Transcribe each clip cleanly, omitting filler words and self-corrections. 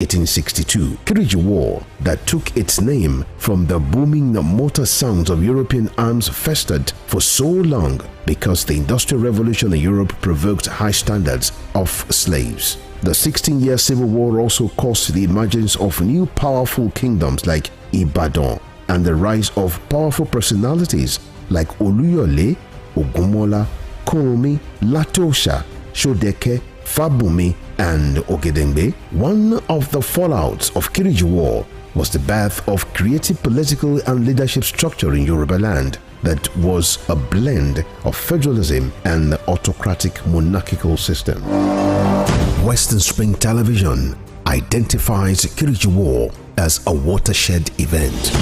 1862. Kiriji War, that took its name from the booming motor sounds of European arms, festered for so long because the Industrial Revolution in Europe provoked high standards of slaves. The 16-year Civil War also caused the emergence of new powerful kingdoms like Ibadan and the rise of powerful personalities like Oluyole, Ogunmola, Koromi, Latosha, Shodeke, Fabumi, and Ogedengbe. One of the fallouts of Kiriji War was the birth of creative political and leadership structure in Yoruba land that was a blend of federalism and autocratic monarchical system. Western Spring Television identifies Kiriji War as a watershed event.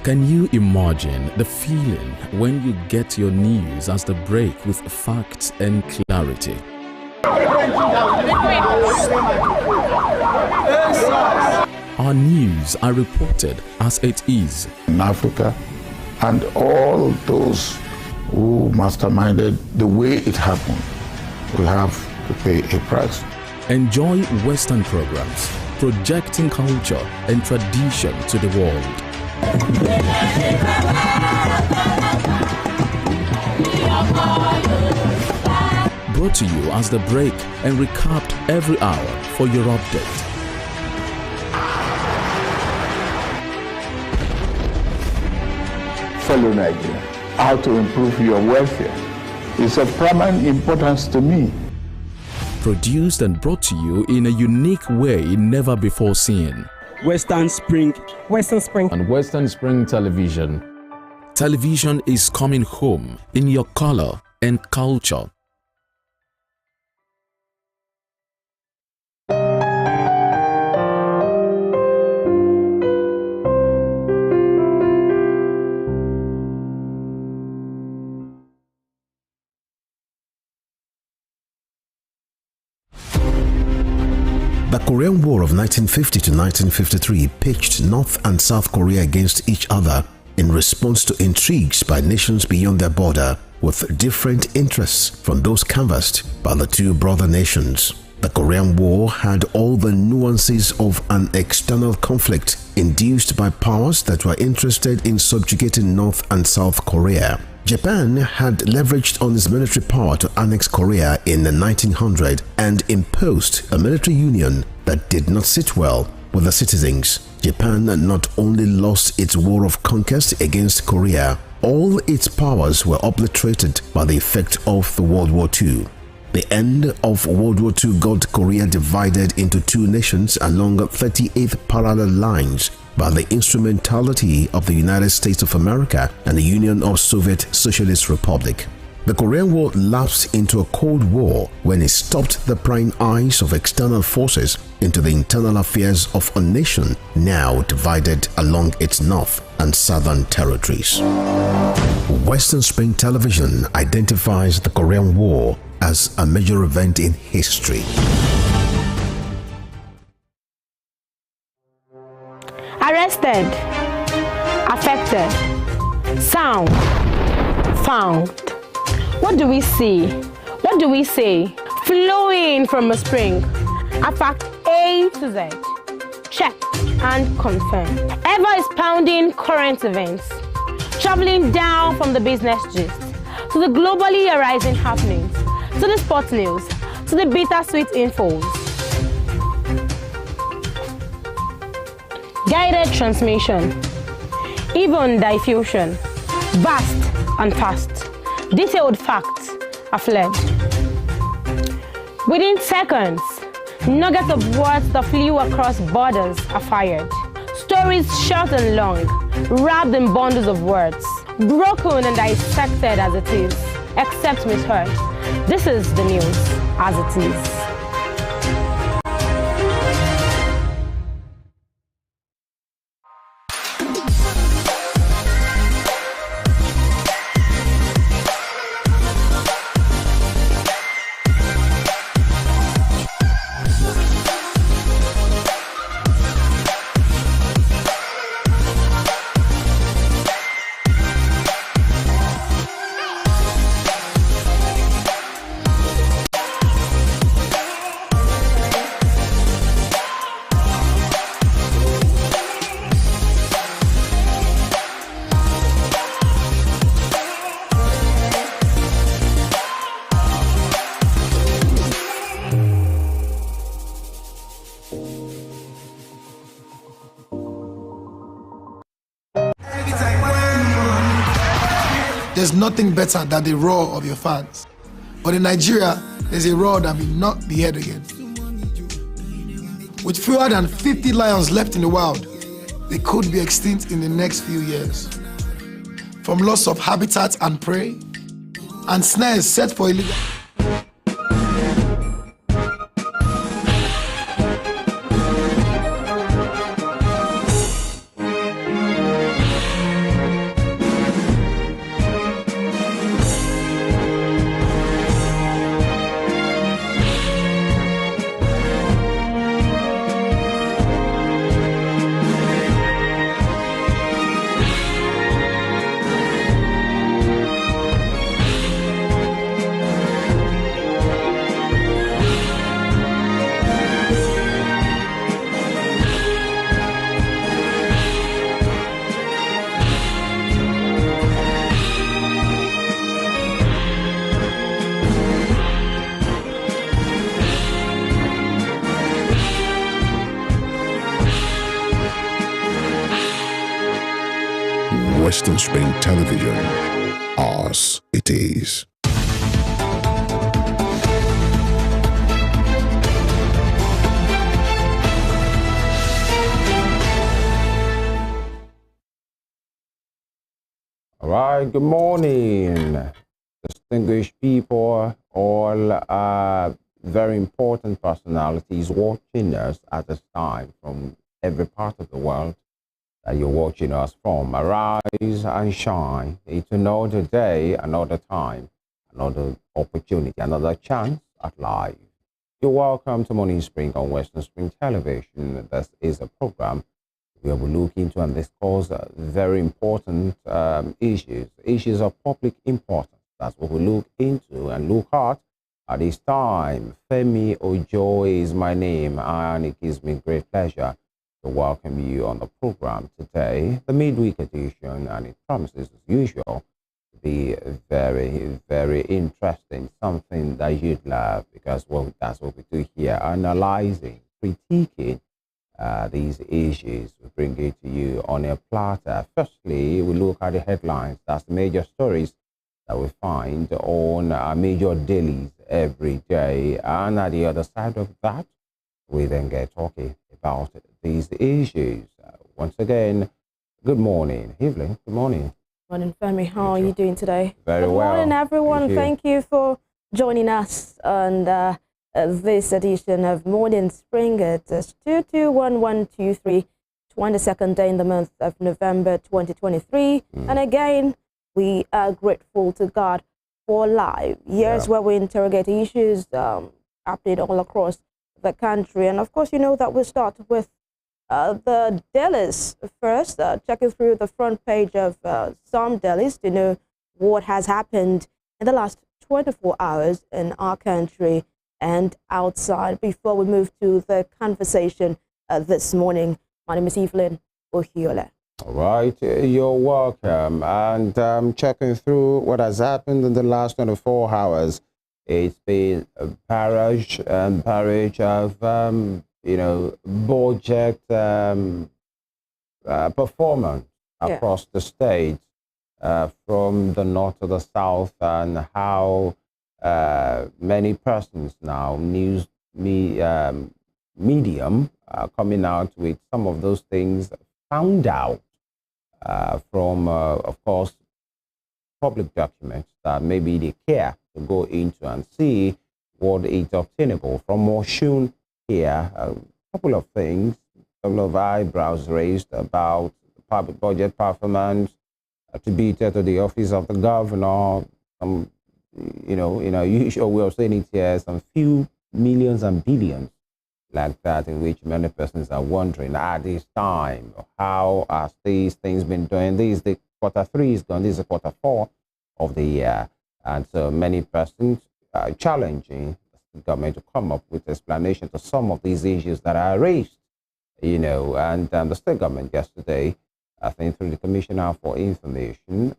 Can you imagine the feeling when you get your news as the break with facts and clarity? Our news are reported as it is. In Africa, and all those who masterminded the way it happened will have to pay a price. Enjoy Western programs, projecting culture and tradition to the world. Brought to you as the break and recapped every hour for your update. Fellow Nigeria, how to improve your welfare is of paramount importance to me. Produced and brought to you in a unique way never before seen. Western Spring and Western Spring Television. Television is coming home in your color and culture. The Korean War of 1950 to 1953 pitched North and South Korea against each other in response to intrigues by nations beyond their border with different interests from those canvassed by the two brother nations. The Korean War had all the nuances of an external conflict induced by powers that were interested in subjugating North and South Korea. Japan had leveraged on its military power to annex Korea in 1900 and imposed a military union that did not sit well with the citizens. Japan not only lost its war of conquest against Korea, all its powers were obliterated by the effect of the World War II. The end of World War II got Korea divided into two nations along 38th parallel lines by the instrumentality of the United States of America and the Union of Soviet Socialist Republic. The Korean War lapsed into a Cold War when it stopped the prying eyes of external forces into the internal affairs of a nation now divided along its north and southern territories. Western Spring Television identifies the Korean War as a major event in history. Arrested, affected, sound, found. What do we see? What do we say? Flowing from a spring. A fact A to Z. Check and confirm. Eva is pounding current events. Traveling down from the business gist to the globally arising happenings, to the sports news, to the bittersweet infos. Guided transmission. Even diffusion. Vast and fast. Detailed facts are fled. Within seconds, nuggets of words that flew across borders are fired. Stories short and long, wrapped in bundles of words, broken and dissected as it is, except misheard. This is the news as it is. There's nothing better than the roar of your fans. But in Nigeria, there's a roar that will not be heard again. With fewer than 50 lions left in the wild, they could be extinct in the next few years. From loss of habitat and prey, and snares set for illegal... Western Spring Television, ours it is. All right, good morning, distinguished people, all very important personalities watching us at this time from every part of the world that you're watching us from. Arise and shine. It's another day, another time, another opportunity, another chance at life. You're welcome to Morning Spring on Western Spring Television. This is a program where we look into and discuss very important issues of public importance. That's what we look into and look at this time. FEMI OHIOLEI is my name, and it gives me great pleasure to welcome you on the program today, the midweek edition, and it promises, as usual, to be very, very interesting, something that you'd love, because that's what we do here, analyzing, critiquing these issues. We bring it to you on a platter. Firstly, we look at the headlines. That's the major stories that we find on our major dailies every day, and at the other side of that, we then get talking about these issues. Once again, good morning, Evelyn. Good morning. Morning, Femi. How are you doing today? Very well. Good morning, everyone. Thank you for joining us on this edition of Morning Spring. It's 221123, 22nd day in the month of November 2023. And again, we are grateful to God for life. Years where we interrogate issues happening all across the country. And of course, you know that we'll start with the dailies first, checking through the front page of some dailies to know what has happened in the last 24 hours in our country. and outside. Before we move to the conversation this morning, my name is EVELYN. OHIOLEI. All right, you're welcome. And checking through what has happened in the last 24 hours. It's been a barrage of, budget performance across the state, from the north to the south, and how many persons now, medium, coming out with some of those things found out from, of course, public documents that maybe they care to go into and see what is obtainable. From Oshun here, a couple of things, a couple of eyebrows raised about public budget performance attributed to the office of the governor. Some, usual way of saying it here, some few millions and billions like that, in which many persons are wondering at this time, how has these things been doing? The quarter 3 is gone, this is quarter 4 of the year. And so many persons are challenging the government to come up with explanation to some of these issues that are raised, and the state government yesterday, I think through the Commissioner for Information,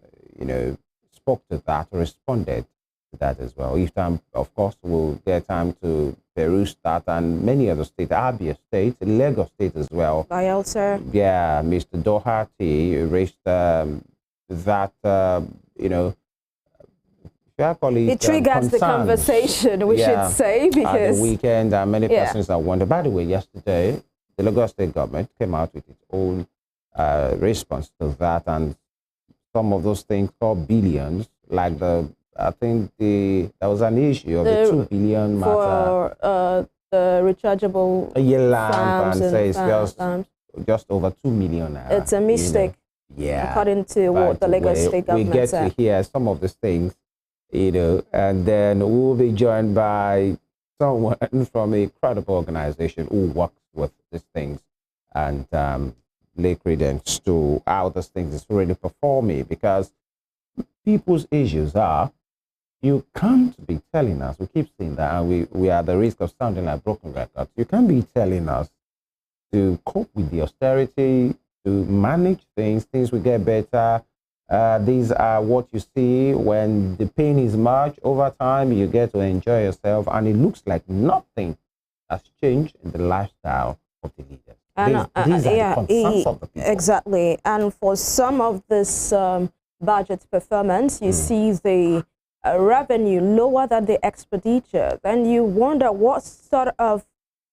spoke to that, responded to that as well. If time, of course, we'll get time to peruse that, and many other states, Abia State, Lagos State as well. Sir. Yeah, Mr. Doherty raised it triggers the conversation, we should say, because at the weekend, many persons are wondering. By the way, yesterday, the Lagos State government came out with its own response to that, and some of those things called billions, like there was an issue of the 2 billion matter for the rechargeable lamp, and says just over 2 million. It's a mistake, according to what the Lagos State government we get said. to hear some of these things, and then we'll be joined by someone from a credible organization who works with these things and lay credence to how these things is really performing, because people's issues are, you can't be telling us, we keep saying that, and we are at the risk of sounding like broken records. You can't be telling us to cope with the austerity, to manage things will get better. These are what you see when the pain is much. Over time, you get to enjoy yourself, and it looks like nothing has changed in the lifestyle of the leaders. These are the concerns of the people. Exactly. And for some of this budget performance, you see the revenue lower than the expenditure. Then you wonder what sort of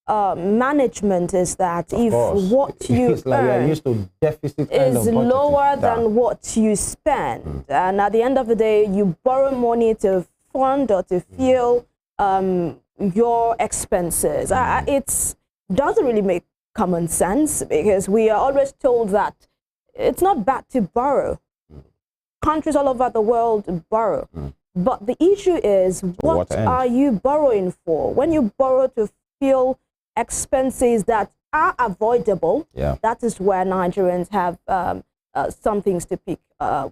management is that, if what you earn used to deficit is lower than what you spend. And at the end of the day, you borrow money to fund or to fuel your expenses. It doesn't really make common sense, because we are always told that it's not bad to borrow. Countries all over the world borrow. But the issue is, what are you borrowing for? When you borrow to fuel expenses that are avoidable, that is where Nigerians have some things to pick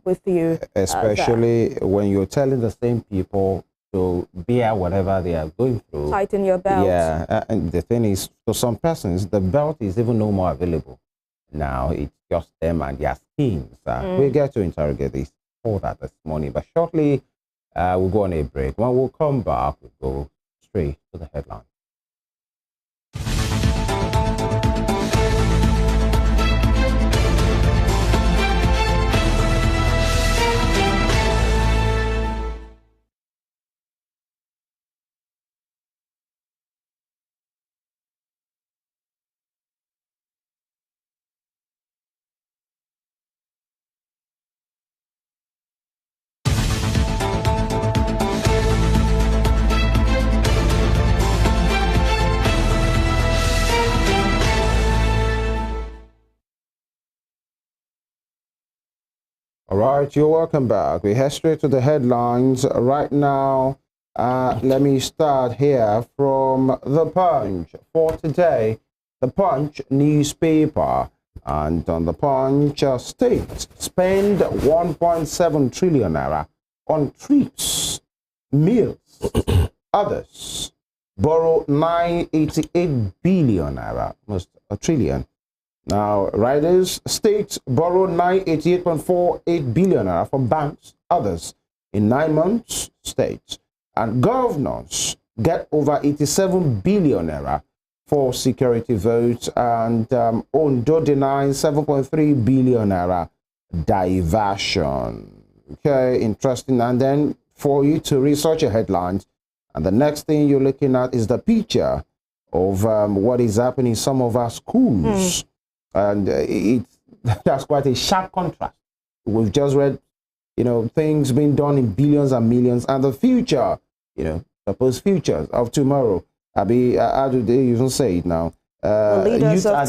with you. Especially when you're telling the same people to bear whatever they are going through. Tighten your belt. Yeah, and the thing is, for some persons, the belt is even no more available. Now it's just them and their schemes. We get to interrogate all that this morning, but shortly we'll go on a break. When we'll come back, we'll go straight to the headline. All right, you're welcome back. We head straight to the headlines right now. Let me start here from The Punch for today. The Punch newspaper. And on The Punch, states spend 1.7 trillion naira on trips, meals, others. borrow 988 billion naira, almost a trillion. Now, riders, states borrow 988.48 billion naira from banks, others in 9 months, states. And governors get over 87 billion naira for security votes, and Ondo denies 7.3 billion naira diversion. Okay, interesting. And then for you to research your headlines, and the next thing you're looking at is the picture of what is happening in some of our schools. And that's quite a sharp contrast. We've just read, you know, things being done in billions and millions, and the future, you know, supposed futures of tomorrow. How do they even say it now? The leaders of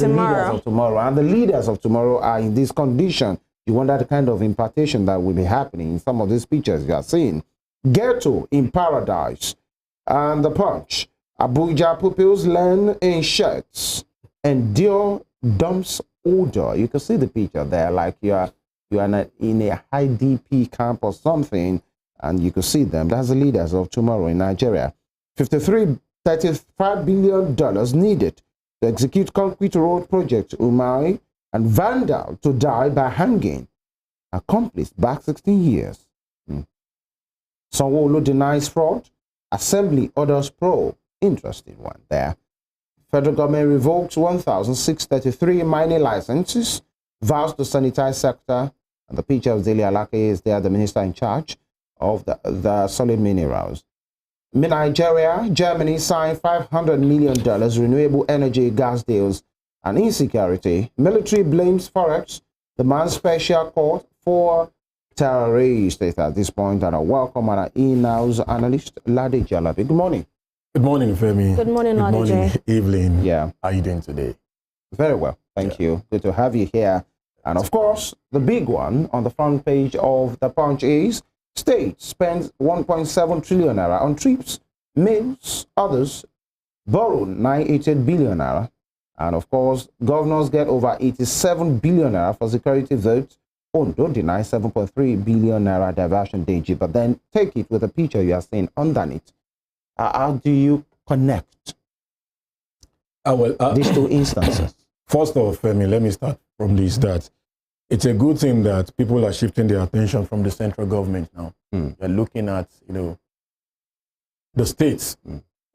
tomorrow. And the leaders of tomorrow are in this condition. You wonder the kind of impartation that will be happening in some of these pictures you are seeing. Ghetto in paradise. And the Punch. Abuja pupils learn in shirts. Endure dumps odor. You can see the picture there, like you are in a high DP camp or something, and you can see them. That's the leaders of tomorrow in Nigeria. $35 billion needed to execute concrete road project Umai, and vandal to die by hanging. Accomplice back 16 years. Sanwo-Olu denies fraud. Assembly orders probe. Interesting one there. Federal government revokes 1,633 mining licenses. Vows to sanitize sector. And the picture of Zeli Alake is there, the minister in charge of the solid minerals. Nigeria, Germany signed $500 million renewable energy gas deals and insecurity. Military blames Forex, demands special court for terrorists. At this point, and I welcome our in-house analyst, Lade Jalabi. Good morning. Good morning, Femi. Good morning, Good morning, Evelyn. Yeah. How are you doing today? Very well, thank you. Good to have you here. And of course, the big one on the front page of the Punch is state spends 1.7 trillion naira on trips, meals, others borrow 988 billion naira. And of course, governors get over 87 billion naira for security votes. Ondo deny 7.3 billion naira diversion DG, but then take it with a picture you are seeing underneath. How do you connect these two instances? First of all, Femi, let me start from this, that it's a good thing that people are shifting their attention from the central government now. They're looking at, you know, the states,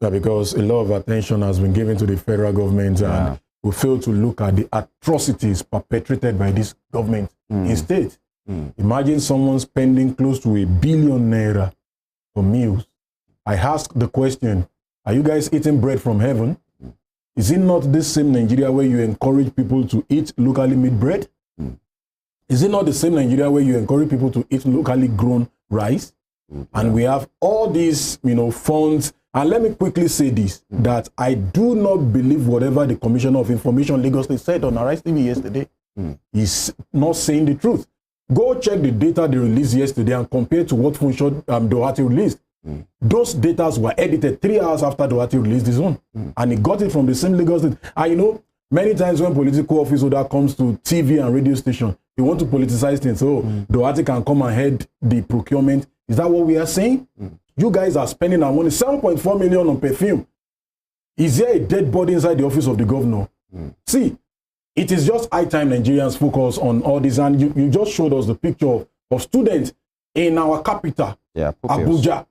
because a lot of attention has been given to the federal government, and we fail to look at the atrocities perpetrated by this government in state. Imagine someone spending close to $1 billion naira for meals. I ask the question, are you guys eating bread from heaven? Is it not this same Nigeria where you encourage people to eat locally made bread? Is it not the same Nigeria where you encourage people to eat locally grown rice? And we have all these, you know, funds. And let me quickly say this, that I do not believe whatever the Commissioner of Information Lagos State said on Arise TV yesterday. He's not saying the truth. Go check the data they released yesterday and compare to what function Doherty released. Those data were edited 3 hours after Doherty released his own. And he got it from the same Lagos State. And you know, many times when political office holder comes to TV and radio station, they want to politicize things. So Doherty can come and head the procurement. Is that what we are saying? You guys are spending our money, 7.4 million on perfume. Is there a dead body inside the office of the governor? See, it is just high time Nigerians focus on all this. And you just showed us the picture of students in our capital, Abuja.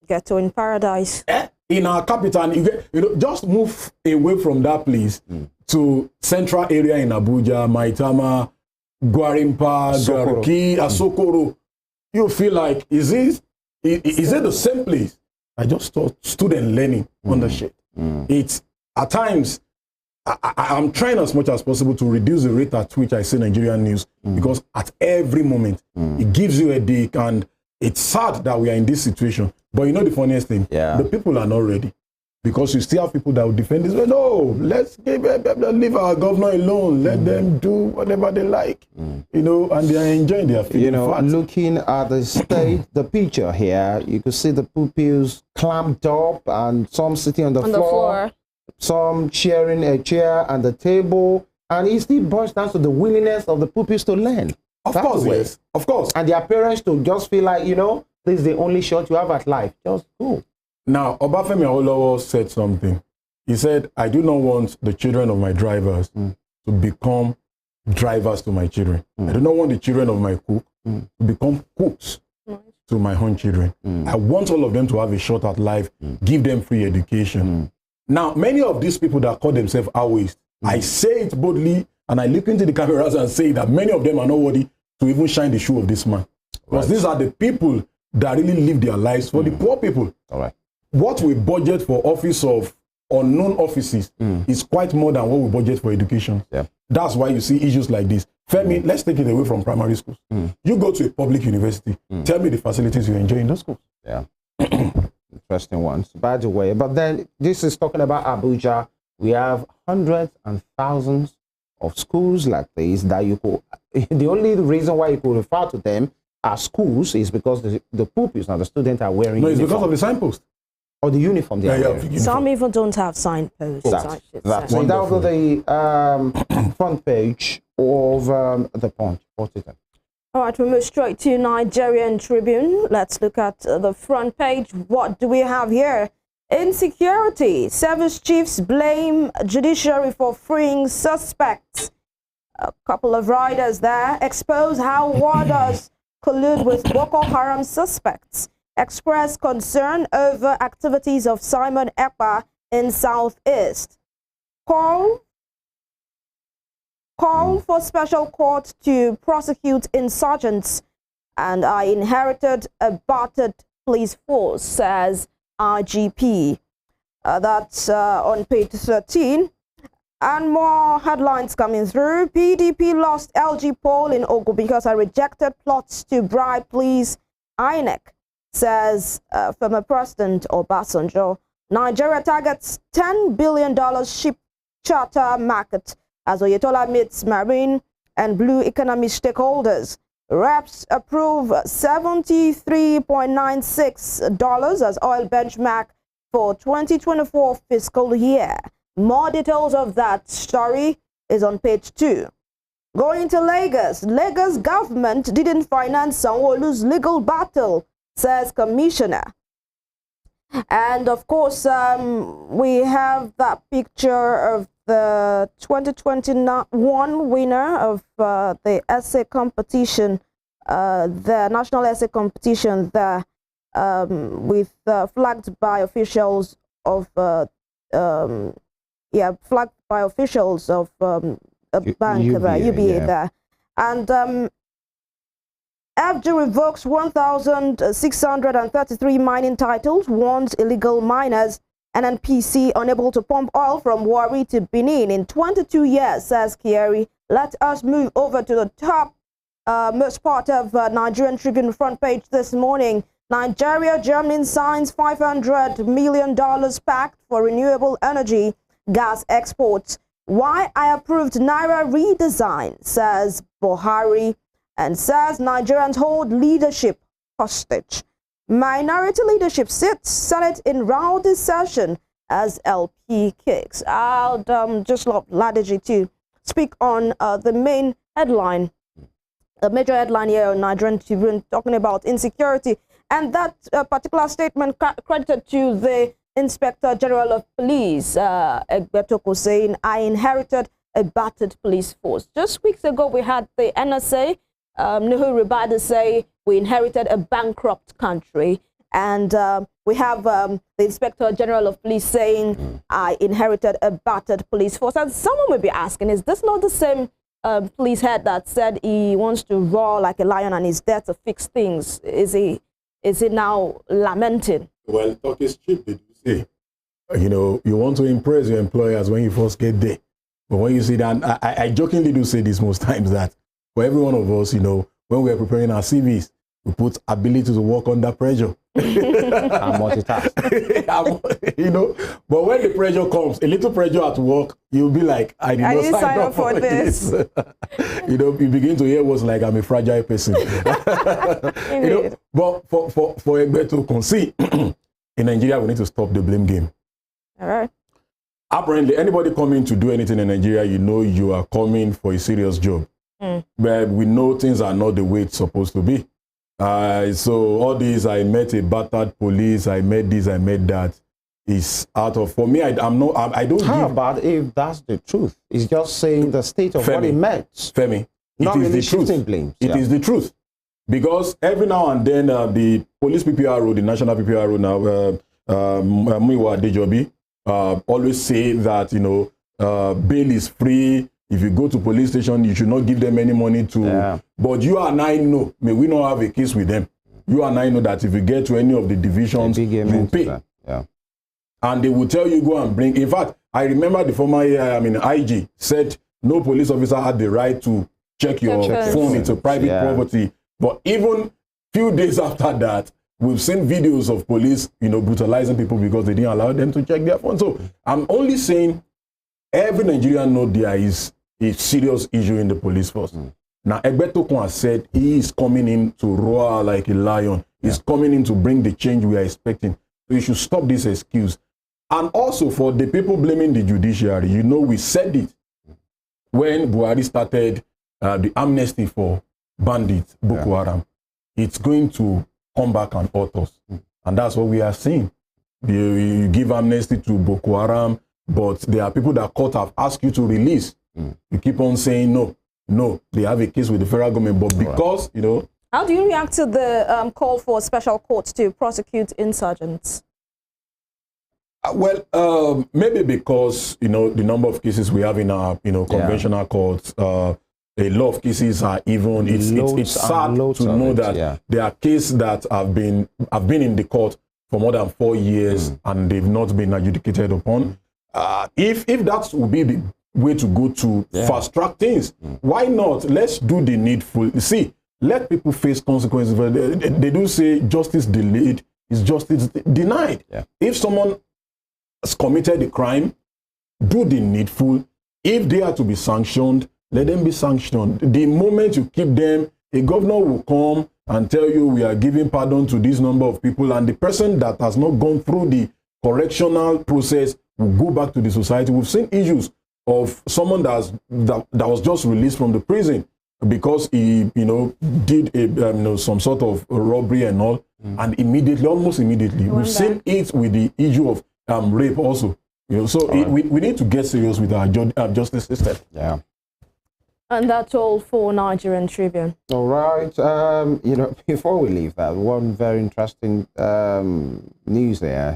Ghetto in paradise. In our capital, and you know, just move away from that place to central area in Abuja, Maitama, Gwarimpa, Garki, Asokoro. You feel like, is it the same place? I just thought student learning on the shit. It's at times, I'm trying as much as possible to reduce the rate at which I see Nigerian news, because at every moment it gives you a dick, and it's sad that we are in this situation. But you know the funniest thing? The people are not ready. Because you still have people that will defend this. Well, no, let's leave our governor alone. Let them do whatever they like. You know, and they are enjoying their feelings. You know, looking at the state, the picture here, you can see the pupils clamped up and some sitting on the floor, some sharing a chair and the table. And it still boils down to the willingness of the pupils to learn. Of course, yes. Of course. And their parents to just feel like, you know, this is the only shot you have at life. Just go. Now, Obafemi Awolowo said something. He said, I do not want the children of my drivers to become drivers to my children. I do not want the children of my cook to become cooks to my own children. I want all of them to have a shot at life, give them free education. Now, many of these people that call themselves Aoists, I say it boldly, and I look into the cameras and say that many of them are not worthy to even shine the shoe of this man. Because these are the people that really live their lives for the poor people. All right. What we budget for office of unknown offices is quite more than what we budget for education. Yeah. That's why you see issues like this. Femi, let's take it away from primary schools. You go to a public university, tell me the facilities you enjoy in those schools. Yeah. Interesting ones, by the way. But then this is talking about Abuja. We have hundreds and thousands of schools like this that you could, the only reason why you could refer to them as schools is because the pupils and the students are wearing No, it's uniform. because of the signpost. Or the uniform they are wearing. Uniform. Some even don't have signposts. That's so that will be the front page of the Punch. What's it? All right, we move straight to Nigerian Tribune. Let's look at the front page. What do we have here? Insecurity. Service chiefs blame judiciary for freeing suspects. A couple of riders there expose how warders collude with Boko Haram suspects. Express concern over activities of Simon Ekpa in Southeast. Call for special court to prosecute insurgents. And I inherited a battered police force, says IGP. That's on page 13. And more headlines coming through. PDP lost LG poll in Ogun because I rejected plots to bribe police. INEC, says former President Obasanjo. Nigeria targets $10 billion ship charter market as Oyetola meets marine and blue economy stakeholders. Reps approve $73.96 as oil benchmark for 2024 fiscal year. More details of that story is on page 2. Going to Lagos. Lagos government didn't finance Sanwo-Olu's legal battle, says commissioner. And of course, we have that picture of the 2021 winner of the essay competition, the national essay competition, there with flagged by officials of flagged by officials of a bank, UBA there, and FG revokes 1,633 mining titles, warns illegal miners. NNPC unable to pump oil from Warri to Benin in 22 years, says Kieri. Let us move over to the top most part of Nigerian Tribune front page this morning. Nigeria, Germany signs $500 million pact for renewable energy gas exports. Why I approved Naira redesign, says Buhari, and says Nigerians hold leadership hostage. Minority leadership sits Senate in rowdy session as LP kicks. I'll just love Ladeji to speak on the main headline, the major headline here on Nigerian Tribune, talking about insecurity. And that particular statement credited to the Inspector General of Police, Egbetoko, saying, I inherited a battered police force. Just weeks ago, we had the NSA, Nuhu Ribadu, say we inherited a bankrupt country. And we have the Inspector General of Police saying, I inherited a battered police force. And someone may be asking, is this not the same police head that said he wants to roar like a lion and is there to fix things? Is he now lamenting? Well, talk is cheap, did you say? You know, you want to impress your employers when you first get there. But when you see that, I jokingly do say this most times, that for every one of us, you know, when we're preparing our CVs, we put ability to work under pressure. And multitask. You know, but when the pressure comes, a little pressure at work, you'll be like, I didn't sign up for this. You know, you begin to hear words like, I'm a fragile person. You know, but for Egbe to concede, in Nigeria, we need to stop the blame game. All right. Apparently, anybody coming to do anything in Nigeria, you know you are coming for a serious job. But we know things are not the way it's supposed to be. So all these, I met a battered police, I met this, I met that, is out of, for me, I don't How give. about if that's the truth? It's just saying the state of what it meant. Femi, Not it is really the truth. shifting blames. It is the truth. Because every now and then, the police PPRO, the national PPRO now, Muiwa Dejobi, always say that, bail is free. If you go to police station, you should not give them any money to. Yeah. But you and I know, may we not have a case with them. You and I know that if you get to any of the divisions, you pay. Yeah. And they will tell you, go and bring. In fact, I remember the former IG said no police officer had the right to check your phone into private property. But even few days after that, we've seen videos of police, brutalizing people because they didn't allow them to check their phone. So I'm only saying every Nigerian knows there is a serious issue in the police force. Now, Egbetokun has said he is coming in to roar like a lion. He's coming in to bring the change we are expecting. So you should stop this excuse. And also for the people blaming the judiciary, we said it when Buhari started the amnesty for bandits, Boko Haram. It's going to come back and hurt us. And that's what we are seeing. You give amnesty to Boko Haram, but there are people that court have asked you to release. You keep on saying no. They have a case with the federal government, but because, How do you react to the call for special courts to prosecute insurgents? Well, maybe because, the number of cases we have in our, conventional courts, a lot of cases are even, it's sad to know that there are cases that have been in the court for more than 4 years and they've not been adjudicated upon. If that would be the way to go to fast track things, why not? Let's do the needful. See, let people face consequences. They do say justice delayed is justice denied. If someone has committed a crime, do the needful. If they are to be sanctioned, let them be sanctioned. The moment you keep them, a governor will come and tell you we are giving pardon to this number of people, and the person that has not gone through the correctional process will go back to the society. We've seen issues of someone that was just released from the prison because he, did some sort of robbery and all, and almost immediately, we've seen it with the issue of rape also. So we need to get serious with our justice system. Yeah. And that's all for Nigerian Tribune. All right. Before we leave that, one very interesting news there.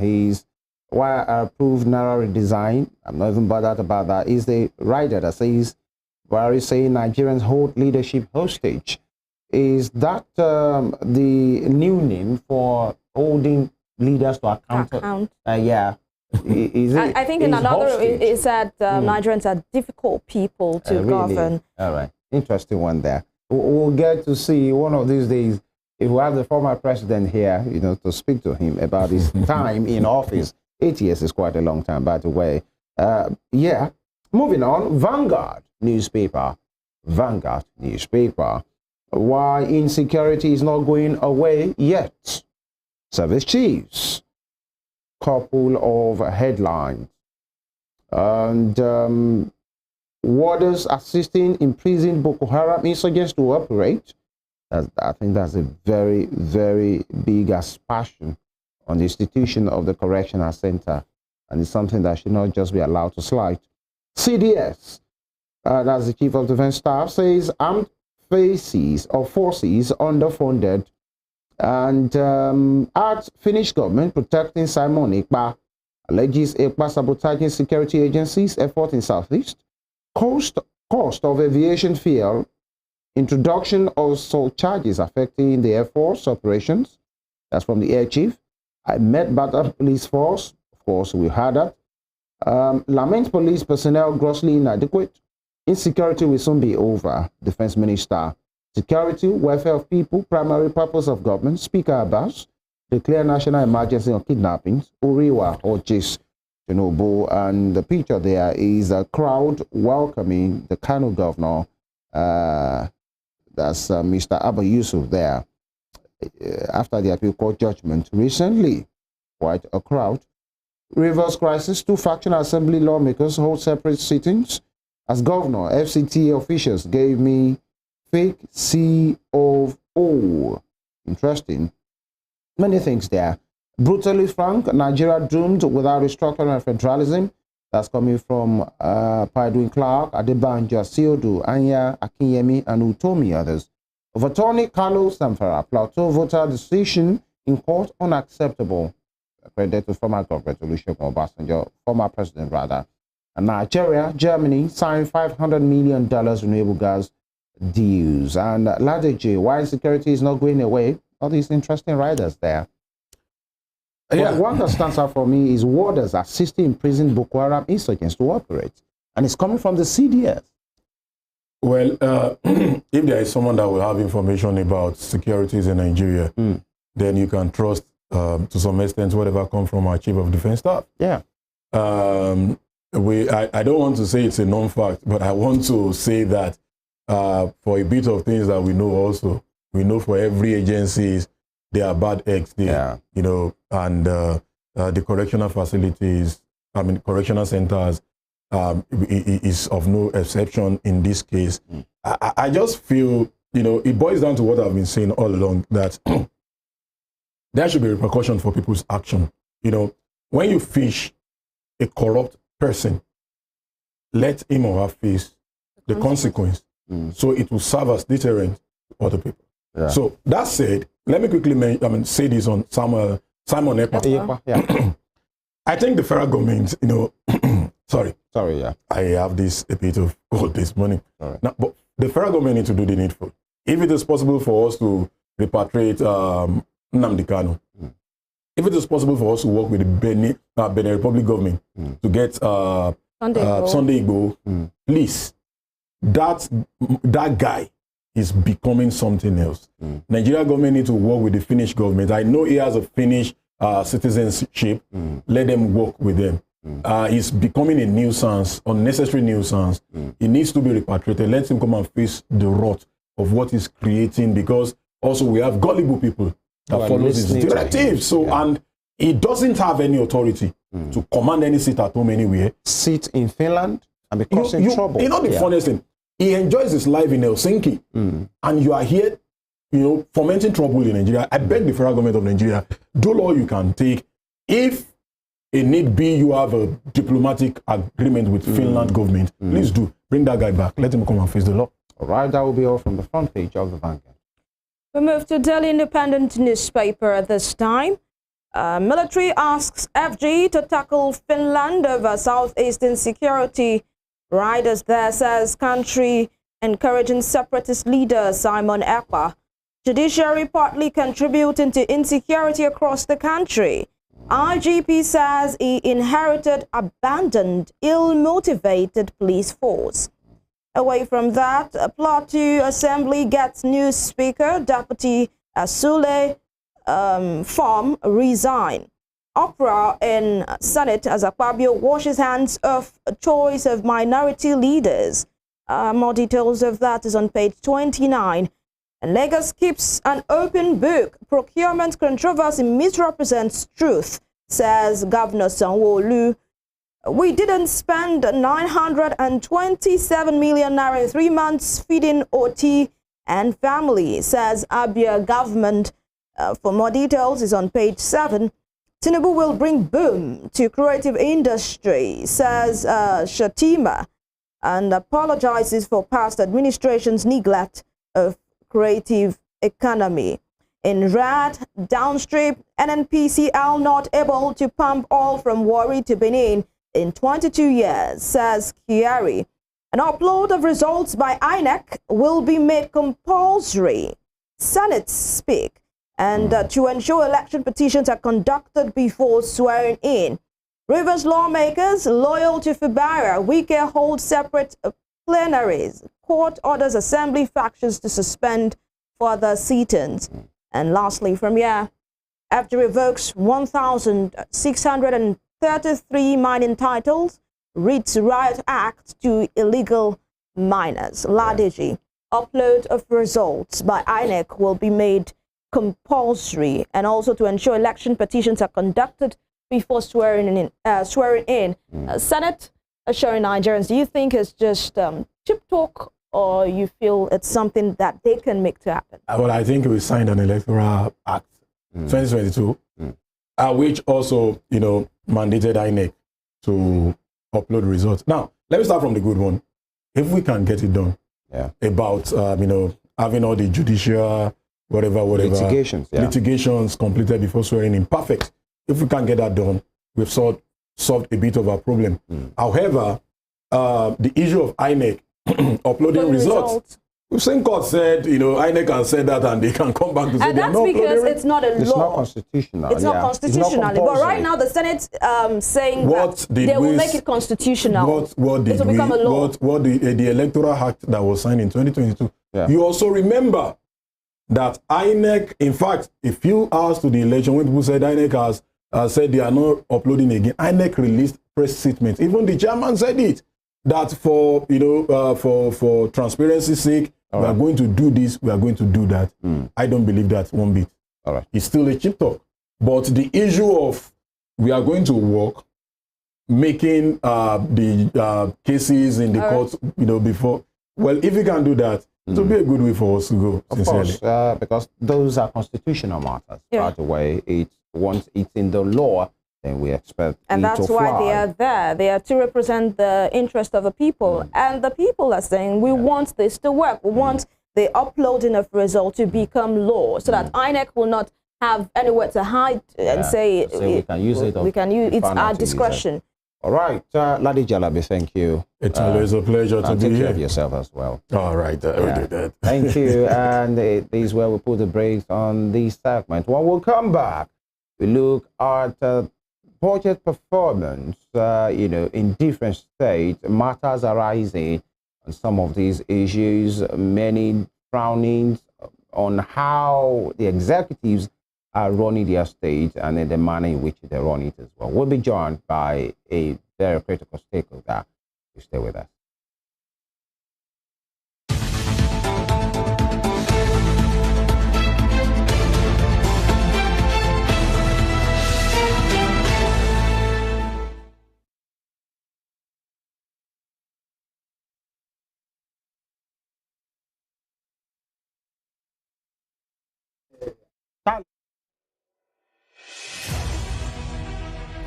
Why I approved Naira redesign, I'm not even bothered about that, is the writer that says, Buhari saying Nigerians hold leadership hostage. Is that the new name for holding leaders to account? Yeah. Is it, I think in another, it said Nigerians are difficult people to govern. All right. Interesting one there. We'll get to see one of these days if we have the former president here, to speak to him about his time in office. 8 years is quite a long time, by the way. Moving on, Vanguard newspaper. Why insecurity is not going away yet. Service chiefs. Couple of headlines. And warders assisting imprisoned Boko Haram insurgents to operate. I think that's a very, very big aspersion on the institution of the correctional center, and it's something that should not just be allowed to slide. CDS, that's the Chief of Defense Staff, says armed forces underfunded, and at Finnish government protecting Simon Ekpa, alleges Ekpa sabotaging security agencies' effort in Southeast, cost of aviation fuel, introduction of surcharges affecting the Air Force operations. That's from the Air Chief. I met Bata Police Force. Of course, we had that. Lament police personnel grossly inadequate. Insecurity will soon be over. Defense Minister. Security, welfare of people, primary purpose of government. Speaker Abbas. Declare national emergency on kidnappings. Uriwa Orchis, Tinubu. And the picture there is a crowd welcoming the Kano governor. That's Mr. Abba Yusuf there. After the appeal court judgment recently, quite a crowd. Rivers crisis, 2 faction assembly lawmakers hold separate sittings. As governor, FCT officials gave me fake COO. Interesting. Many things there. Brutally frank, Nigeria doomed without restructuring and federalism. That's coming from Paidwin Clark, Adebanjo, Siodu, Anya, Akinyemi, and Utomi, others. Overturning Carlos Samfara, Plateau voter decision in court unacceptable. Credit to former government, Olusegun Obasanjo, former president rather. And Nigeria, Germany signed $500 million renewable gas deals. And Ladeji, why security is not going away? All these interesting riders there. Yeah. But one that stands out for me is warders assisting imprisoned Boko Haram insurgents to operate. And it's coming from the CDS. Well, if there is someone that will have information about securities in Nigeria, then you can trust to some extent whatever comes from our chief of defense staff. Yeah. I don't want to say it's a non-fact, but I want to say that for a bit of things that we know also, we know for every agency there are bad eggs there, you know, and the correctional facilities, I mean, correctional centers is of no exception in this case. I just feel, you know, it boils down to what I've been saying all along, that there should be repercussion for people's action. You know, when you fish a corrupt person, let him or her face the consequence. So it will serve as deterrent to other people. Yeah. So that said, let me quickly say this on Simon Ekpa. Yeah. I think the federal government, you know, sorry, yeah. I have a bit of cold this morning. Now, but the federal government need to do the needful. If it is possible for us to repatriate Nnamdi Kanu, if it is possible for us to work with the Benin Republic government to get Sunday Igboho, please, that guy is becoming something else. Nigeria government need to work with the Finnish government. I know he has a Finnish citizenship. Let them work with them. He's becoming a nuisance, unnecessary nuisance. He needs to be repatriated. Let him come and face the rot of what he's creating, because also we have gullible people that follows his directives. So, and he doesn't have any authority to command any seat at home anywhere. Sit in Finland and be causing trouble. You know the funniest thing? He enjoys his life in Helsinki, and you are here, you know, fomenting trouble in Nigeria. I beg the federal government of Nigeria, do all you can take. If it need be, you have a diplomatic agreement with Finland government, please do. Bring that guy back. Let him come and face the law. All right, that will be all from the front page of the Vanguard. We move to Delhi Independent newspaper at this time. Military asks FG to tackle Finland over southeastern security. Riders there says country encouraging separatist leader Simon Ekpa. Judiciary partly contributing to insecurity across the country. IGP says he inherited abandoned, ill-motivated police force. Away from that, Plateau Assembly gets new speaker, Deputy OHIOLEI Farm resign. Uproar in Senate as Akpabio washes hands of a choice of minority leaders. More details of that is on page 29. And Lagos keeps an open book. Procurement controversy misrepresents truth, says Governor Sanwo-Olu. We didn't spend 927 million naira in 3 months feeding OT and family, says Abia government. For more details is on page 7. Tinubu will bring boom to creative industry, says Shatima, and apologizes for past administration's neglect of creative economy. In RAD, downstream, NNPCL not able to pump oil from Warri to Benin in 22 years, says Kiari. An upload of results by INEC will be made compulsory. Senate speak. And to ensure election petitions are conducted before swearing in. Rivers lawmakers loyal to Fubara, Wike hold separate plenaries. Court orders assembly factions to suspend further sit-ins. And lastly, from here, after revokes 1,633 mining titles, reads Riot Act to illegal miners. Ladeji, upload of results by INEC will be made compulsory, and also to ensure election petitions are conducted before swearing in. Senate assuring Nigerians, do you think it's just cheap talk or you feel it's something that they can make to happen? Well, I think we signed an electoral act 2022, which also, mandated INEC to upload results. Now, let me start from the good one. If we can get it done, about, having all the judicial, whatever, litigations completed before swearing in, perfect. If we can get that done, we've solved a bit of our problem. However, the issue of INEC uploading results. We've seen court said, INEC can say that and they can come back to say and that's because it's not a law. It's not constitutional. It's not constitutional. But right now the Senate saying that they will make it constitutional. What did become a law. What the Electoral Act that was signed in 2022. You also remember that INEC, in fact, a few hours to the election, when people said INEC has said they are not uploading again, INEC released press statements. Even the chairman said it, that for transparency's sake, we are going to do this, we are going to do that. I don't believe that one bit. It's still a cheap talk. But the issue of we are going to work, making the cases in the courts, before. Well, if you can do that, it will be a good way for us to go. Of course, because those are constitutional matters. By the way, once it's in the law, then we expect and that's why they are there. They are to represent the interest of the people. And the people are saying, we want this to work. We want the uploading of results to become law so that INEC will not have anywhere to hide and say we can use it. We can use it's our discretion. All right, Ladi Jalabi, thank you. It's always a pleasure to be here. Take care of yourself as well. All right, we'll do that. Thank you. And this is where we put the brakes on this segment. When we'll come back, we look at budget performance, in different states, matters arising on some of these issues, many frownings on how the executives are running their state and in the manner in which they run it as well. We'll be joined by a very critical stakeholder. You stay with us.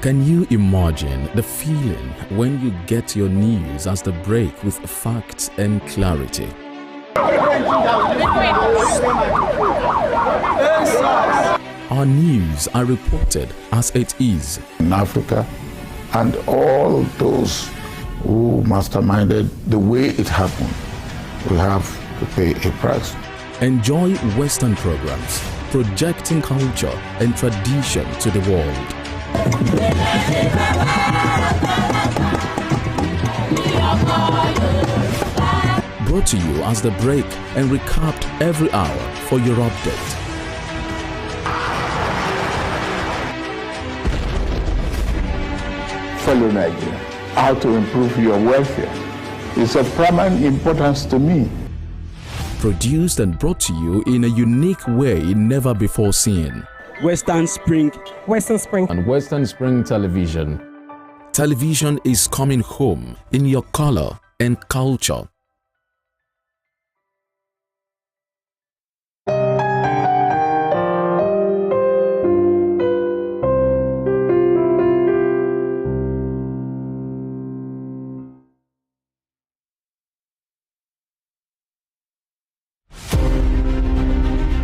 Can you imagine the feeling when you get your news as the break with facts and clarity? Our news are reported as it is. In Africa, and all those who masterminded the way it happened will have to pay a price. Enjoy Western programs, projecting culture and tradition to the world. Brought to you as the break and recapped every hour for your update. Fellow Nigeria, how to improve your welfare is of paramount importance to me. Produced and brought to you in a unique way never before seen. Western Spring. And Western Spring Television. Television is coming home in your color and culture.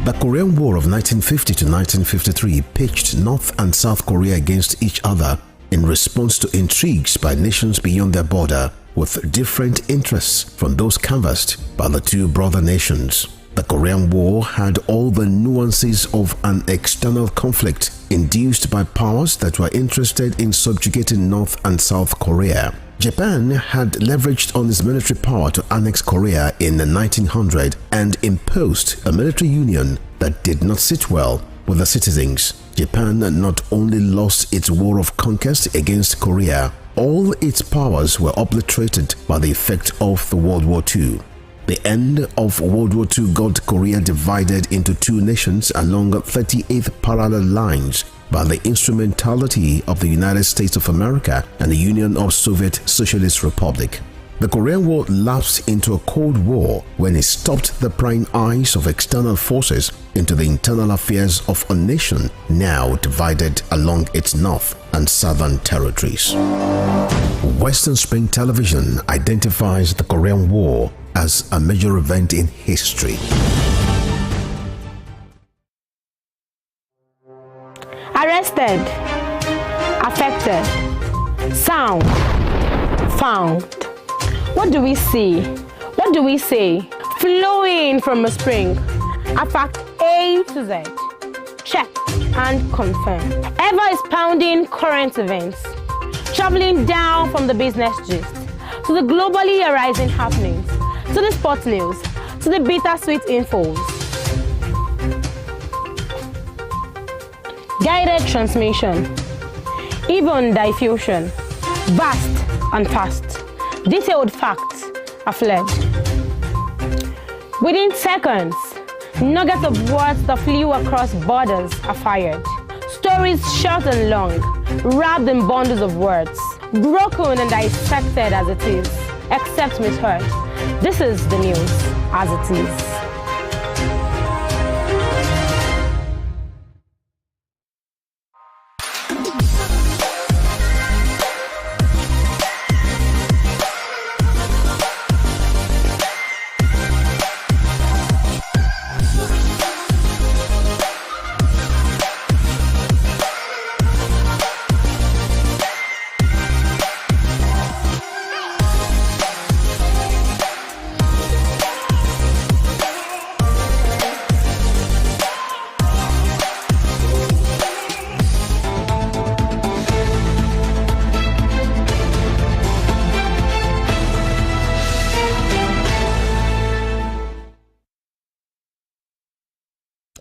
The Korean War of 1950 to 1953 pitched North and South Korea against each other in response to intrigues by nations beyond their border with different interests from those canvassed by the two brother nations. The Korean War had all the nuances of an external conflict induced by powers that were interested in subjugating North and South Korea. Japan had leveraged on its military power to annex Korea in 1900 and imposed a military union that did not sit well with the citizens. Japan not only lost its war of conquest against Korea, all its powers were obliterated by the effect of the World War II. The end of World War II got Korea divided into two nations along 38 parallel lines by the instrumentality of the United States of America and the Union of Soviet Socialist Republic. The Korean War lapsed into a Cold War when it stopped the prying eyes of external forces into the internal affairs of a nation now divided along its north and southern territories. Western Spring Television identifies the Korean War as a major event in history. Arrested, affected, sound, found. What do we see? What do we say? Flowing from a spring. A fact A to Z. Check and confirm. Ever is pounding current events. Traveling down from the business gist to the globally arising happenings, to the sports news, to the bittersweet infos. Guided transmission. Even diffusion. Vast and fast. Detailed facts are fled. Within seconds, nuggets of words that flew across borders are fired. Stories short and long, wrapped in bundles of words, broken and dissected as it is, except misheard. This is the news as it is.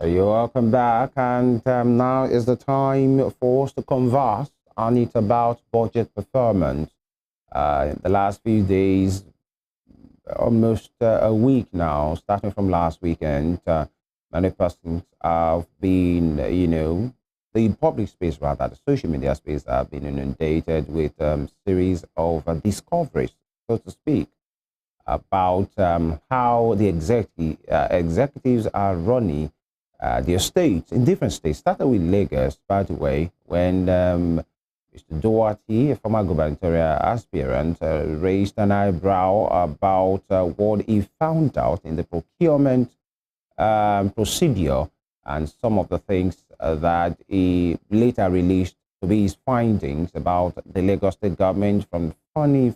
You're welcome back, and now is the time for us to converse on it about budget performance. The last few days, almost a week now, starting from last weekend, many persons have been, the public space, rather, the social media space, have been inundated with series of discoveries, so to speak, about how the executives are running their states in different states. Started with Lagos, by the way, when Mr. Duarte, a former gubernatorial aspirant, raised an eyebrow about what he found out in the procurement procedure and some of the things that he later released to be his findings about the Lagos state government from funny,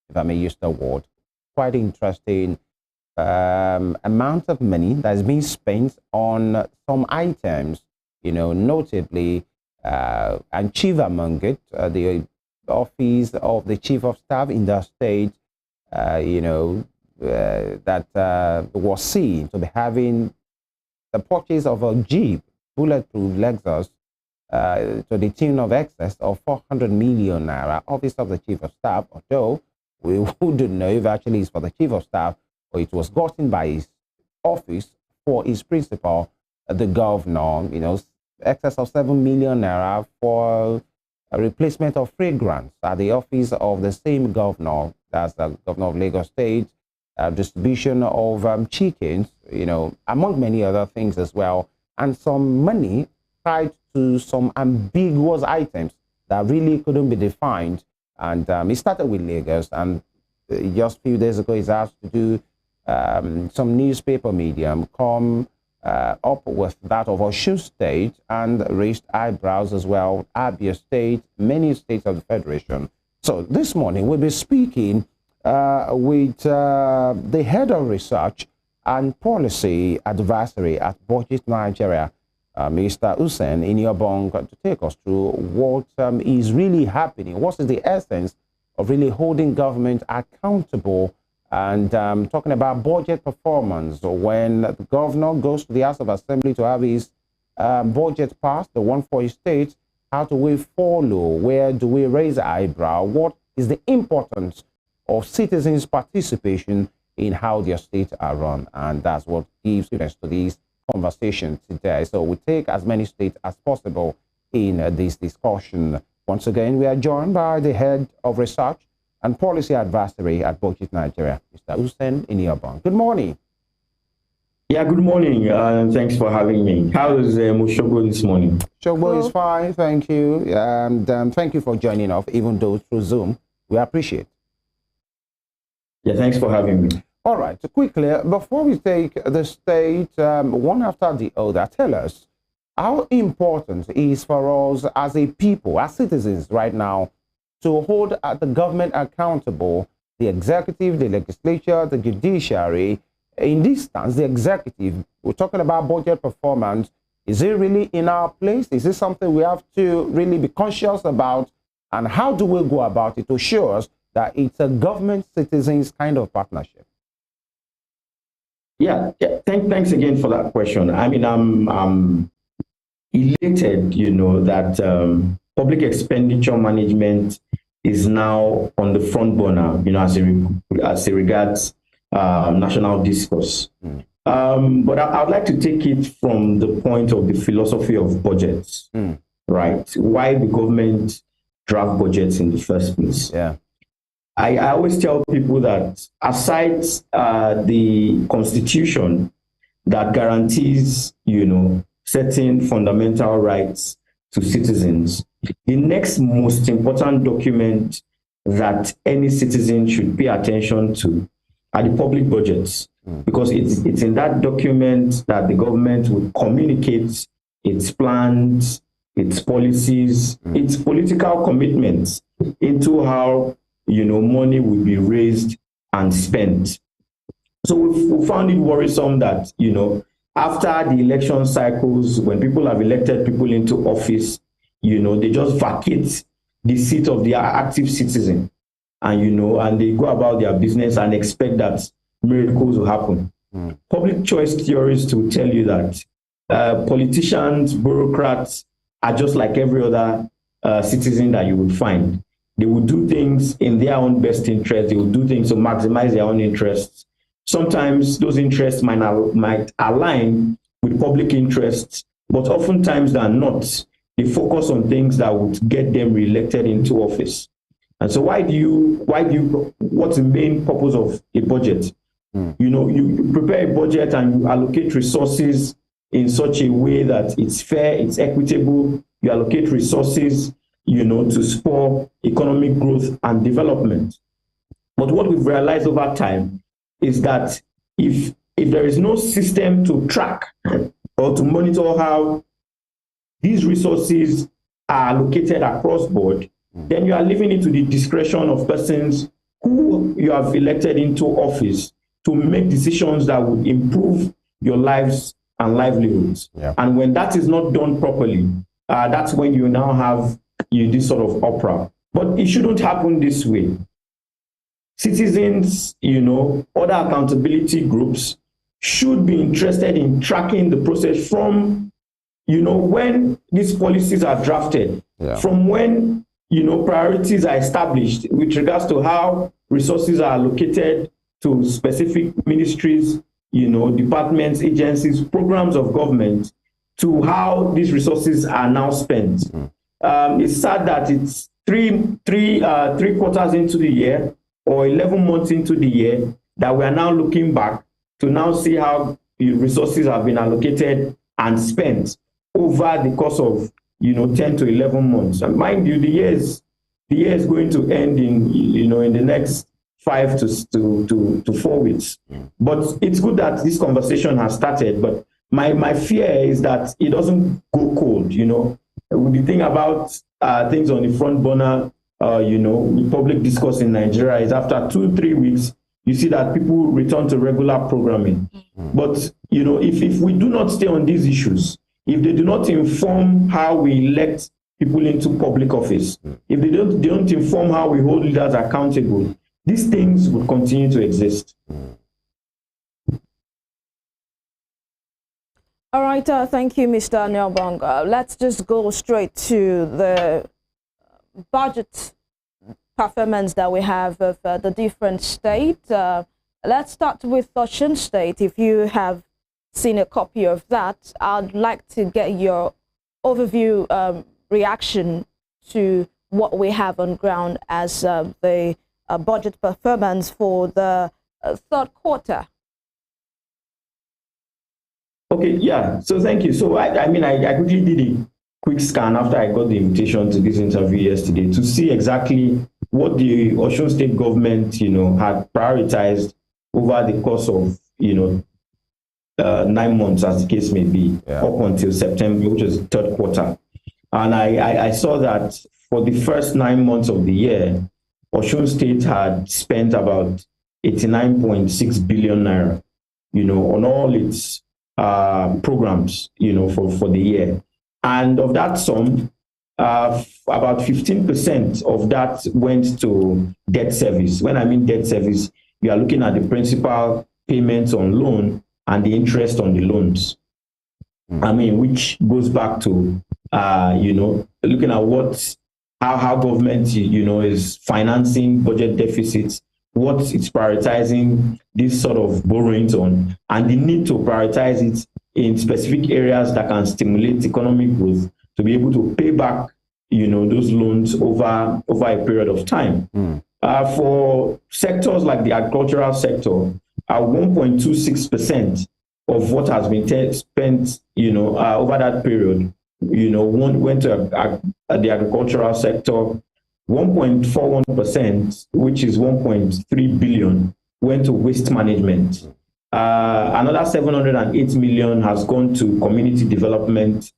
if I may use the word. Quite interesting amount of money that's been spent on some items, notably, and chief among it, the office of the chief of staff in the state, that was seen to be having the purchase of a Jeep, bulletproof Lexus, to the tune of excess of 400 million naira, office of the chief of staff, although we wouldn't know if actually it's for the chief of staff or it was gotten by his office for his principal, the governor, excess of 7 million naira for a replacement of fragrance at the office of the same governor, that's the governor of Lagos State, distribution of chickens, among many other things as well, and some money tied to some ambiguous items that really couldn't be defined. And it started with Lagos, and just a few days ago, it's asked to do some newspaper medium come up with that of Osun State and raised eyebrows as well, Abia State, many states of the Federation. So this morning, we'll be speaking with the head of research and policy advisory at BudgIT Nigeria, Mr. Usen Iniobong, to take us through what is really happening, what is the essence of really holding government accountable, and talking about budget performance. When the governor goes to the House of Assembly to have his budget passed, the one for his state, how do we follow? Where do we raise the eyebrow? What is the importance of citizens' participation in how their states are run? And that's what gives rise to these conversations today. So we take as many states as possible in this discussion. Once again, we are joined by the head of research and Policy Advisory at BudgIT Nigeria, Mr. Usen Iniobong. Good morning. Yeah, good morning. Thanks for having me. How is Shogbo this morning? Shogbo is fine, thank you. And thank you for joining us, even though through Zoom. We appreciate it. Yeah, thanks for having me. All right, so quickly, before we take the state one after the other, tell us how important it is for us as a people, as citizens right now, to hold the government accountable, the executive, the legislature, the judiciary. In this stance, the executive, we're talking about budget performance. Is it really in our place? Is this something we have to really be conscious about? And how do we go about it to show us that it's a government-citizens kind of partnership? Yeah. Thanks again for that question. I mean, I'm elated, that public expenditure management is now on the front burner, as it regards national discourse. But I'd like to take it from the point of the philosophy of budgets, right? Why the government draft budgets in the first place. Yeah. I always tell people that aside the constitution that guarantees, certain fundamental rights to citizens, the next most important document that any citizen should pay attention to are the public budgets, because it's in that document that the government will communicate its plans, its policies, its political commitments into how money will be raised and spent. So we found it worrisome that after the election cycles, when people have elected people into office, they just vacate the seat of the active citizen, and they go about their business and expect that miracles will happen. Public choice theorists will tell you that politicians, bureaucrats are just like every other citizen that you would find. They will do things in their own best interest. They will do things to maximize their own interests. Sometimes those interests might align with public interests, but oftentimes they are not. They focus on things that would get them reelected into office. And so what's the main purpose of a budget? You prepare a budget and you allocate resources in such a way that it's fair, it's equitable. You allocate resources, to spur economic growth and development. But what we've realized over time is that if there is no system to track or to monitor how these resources are allocated across board, then you are leaving it to the discretion of persons who you have elected into office to make decisions that would improve your lives and livelihoods. Yeah. And when that is not done properly, that's when you now have this sort of opera. But it shouldn't happen this way. Citizens, other accountability groups should be interested in tracking the process from, when these policies are drafted, from when, priorities are established with regards to how resources are allocated to specific ministries, departments, agencies, programs of government, to how these resources are now spent. It's sad that it's three quarters into the year or 11 months into the year that we are now looking back to now see how resources have been allocated and spent over the course of 10 to 11 months. And mind you, the year is going to end in the next 5 to 4 weeks. But it's good that this conversation has started. But my fear is that it doesn't go cold. The thing about things on the front burner, the public discourse in Nigeria is after 2-3 weeks, you see that people return to regular programming. But, if we do not stay on these issues, if they do not inform how we elect people into public office, if they don't inform how we hold leaders accountable, these things will continue to exist. All right, thank you, Mr. Iniobong. Let's just go straight to the budget performance that we have of the different states. Let's start with Osun State. If you have seen a copy of that, I'd like to get your overview reaction to what we have on ground as the budget performance for the third quarter? Okay, yeah. So thank you. So I quickly did a quick scan after I got the invitation to this interview yesterday to see exactly what the Osun State government, had prioritized over the course of, 9 months, as the case may be, up until September, which is the third quarter. And I saw that for the first 9 months of the year, Osun State had spent about 89.6 billion naira, on all its programs, for the year. And of that sum, about 15% of that went to debt service. When I mean debt service, you are looking at the principal payments on loan and the interest on the loans. Which goes back to, looking at how government, is financing budget deficits, what it's prioritizing this sort of borrowings on, and the need to prioritize it in specific areas that can stimulate economic growth to be able to pay back, those loans over a period of time. For sectors like the agricultural sector, 1.26% of what has been spent, over that period, went to the agricultural sector. 1.41%, which is 1.3 billion, went to waste management. Another 708 million has gone to community development.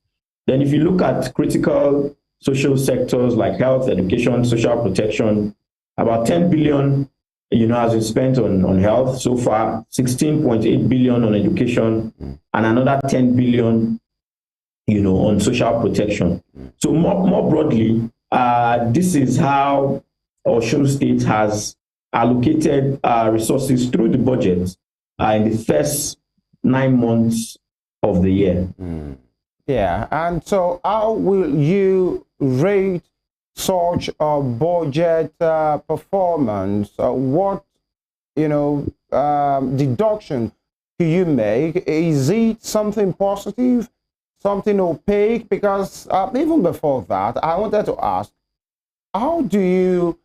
Then if you look at critical social sectors like health, education, social protection, about 10 billion, has been spent on health so far, 16.8 billion on education, and another 10 billion, on social protection. So more broadly, this is how Osun State has allocated resources through the budget in the first 9 months of the year. Yeah, and so how will you rate such a budget performance? What, deduction do you make? Is it something positive, something opaque? Because even before that, I wanted to ask, how do you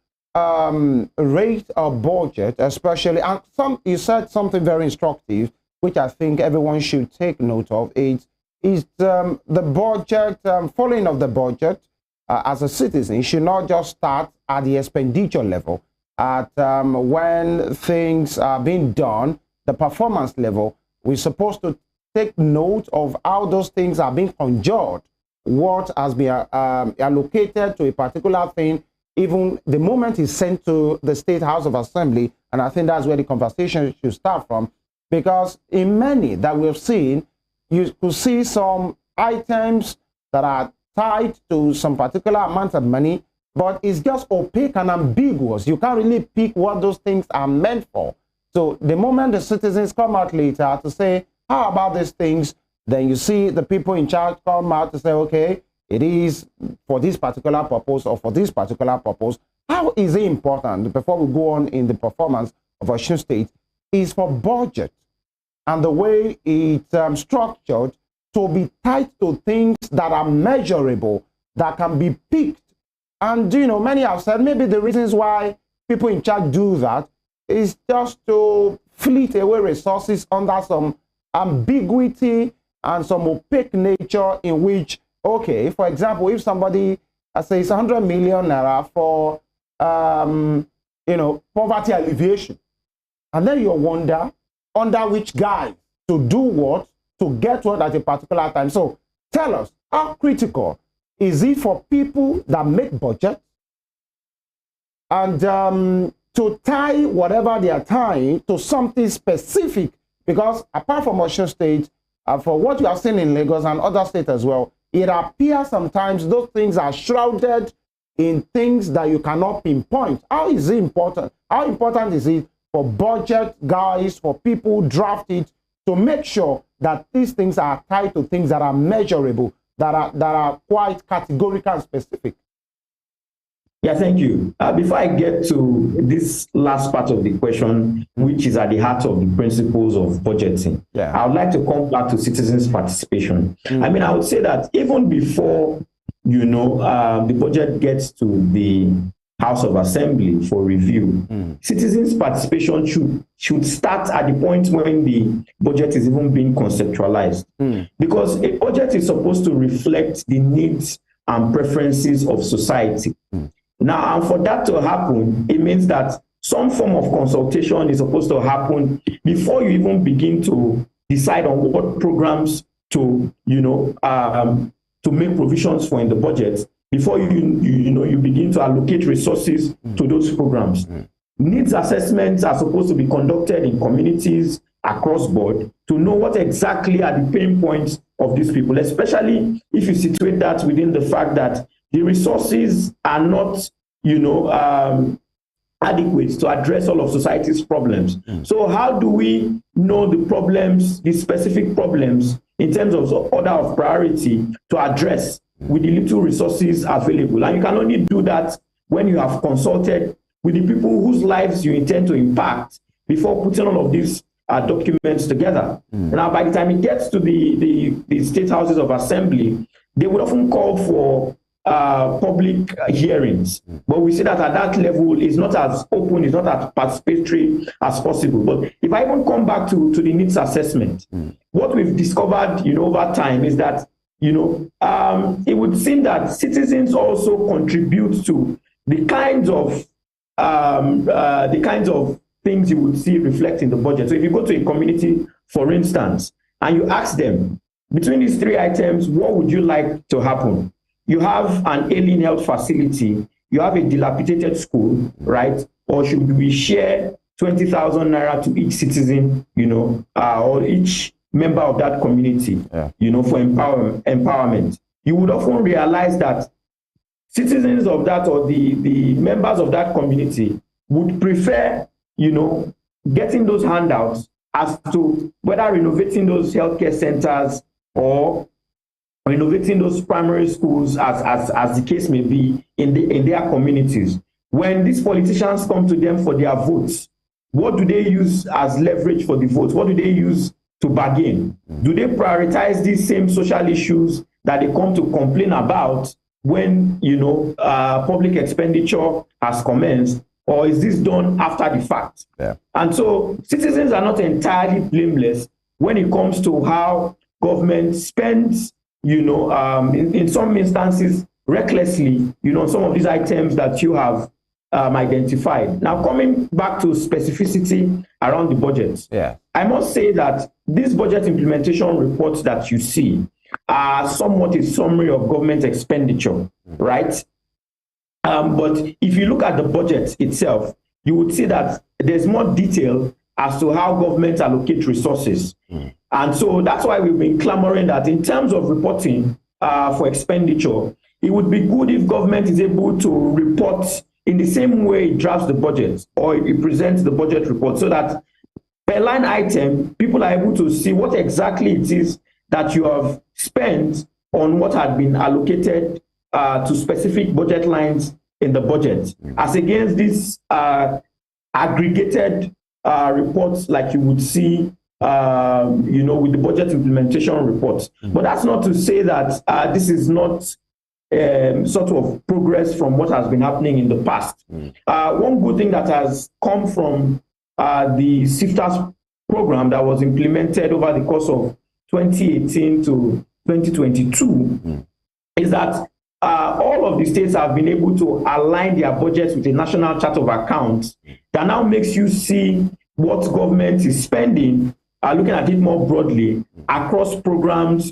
rate a budget, especially, and you said something very instructive, which I think everyone should take note of. It is the budget, following of the budget as a citizen should not just start at the expenditure level, at when things are being done, the performance level. We're supposed to take note of how those things are being conjured, what has been allocated to a particular thing, even the moment it's sent to the State House of Assembly. And I think that's where the conversation should start from, because in many that we've seen, you could see some items that are tied to some particular amount of money, but it's just opaque and ambiguous. You can't really pick what those things are meant for. So the moment the citizens come out later to say, how about these things, then you see the people in charge come out to say, okay, it is for this particular purpose or for this particular purpose. How is it important, before we go on in the performance of Osun State, is for budget and the way it's structured to be tied to things that are measurable, that can be picked. And, many have said maybe the reasons why people in charge do that is just to fleet away resources under some ambiguity and some opaque nature, in which, okay, for example, if somebody says 100 million naira for, poverty alleviation, and then you wonder under which guise to do what, to get what at a particular time. So tell us, how critical is it for people that make budget and to tie whatever they are tying to something specific? Because apart from Osun State, for what you have seen in Lagos and other states as well, it appears sometimes those things are shrouded in things that you cannot pinpoint. How is it important? How important is it for budget guys, for people who draft it, to make sure that these things are tied to things that are measurable, that are quite categorical and specific? Yeah, thank you. Before I get to this last part of the question, which is at the heart of the principles of budgeting, I would like to come back to citizens' participation. I would say that even before, the budget gets to the House of Assembly for review. Citizens' participation should start at the point when the budget is even being conceptualized. Because a budget is supposed to reflect the needs and preferences of society. Now, and for that to happen, it means that some form of consultation is supposed to happen before you even begin to decide on what programs to, to make provisions for in the budget, before you begin to allocate resources to those programs. Needs assessments are supposed to be conducted in communities across board to know what exactly are the pain points of these people, especially if you situate that within the fact that the resources are not, adequate to address all of society's problems. So how do we know the problems, the specific problems, in terms of order of priority to address with the little resources available? And you can only do that when you have consulted with the people whose lives you intend to impact before putting all of these documents together. Now, by the time it gets to the state houses of assembly, they would often call for public hearings. But we see that at that level, it's not as open, it's not as participatory as possible. But if I even come back to the needs assessment, what we've discovered, over time is that, it would seem that citizens also contribute to the kinds of things you would see reflect in the budget. So if you go to a community, for instance, and you ask them, between these three items, what would you like to happen? You have an alien health facility, you have a dilapidated school, right? Or should we share 20,000 naira to each citizen, or each member of that community, for empowerment? You would often realize that citizens of that, or the members of that community, would prefer, getting those handouts as to whether renovating those healthcare centers or renovating those primary schools, as the case may be, in their communities. When these politicians come to them for their votes, what do they use as leverage for the votes? What do they use to bargain? Do they prioritize these same social issues that they come to complain about when, public expenditure has commenced? Or is this done after the fact? And so citizens are not entirely blameless when it comes to how government spends, in some instances, recklessly, some of these items that you have identified. Now, coming back to specificity around the budget, I must say that these budget implementation reports that you see are somewhat a summary of government expenditure, right? But if you look at the budget itself, you would see that there's more detail as to how government allocate resources. And so that's why we've been clamoring that in terms of reporting for expenditure, it would be good if government is able to report in the same way it drafts the budget or it presents the budget report, so that per line item, people are able to see what exactly it is that you have spent on what had been allocated to specific budget lines in the budget, as against these aggregated reports like you would see with the budget implementation reports. But that's not to say that this is not sort of progress from what has been happening in the past. One good thing that has come from the SIFTAS program that was implemented over the course of 2018 to 2022 is that all of the states have been able to align their budgets with a national chart of accounts that now makes you see what government is spending, looking at it more broadly across programs,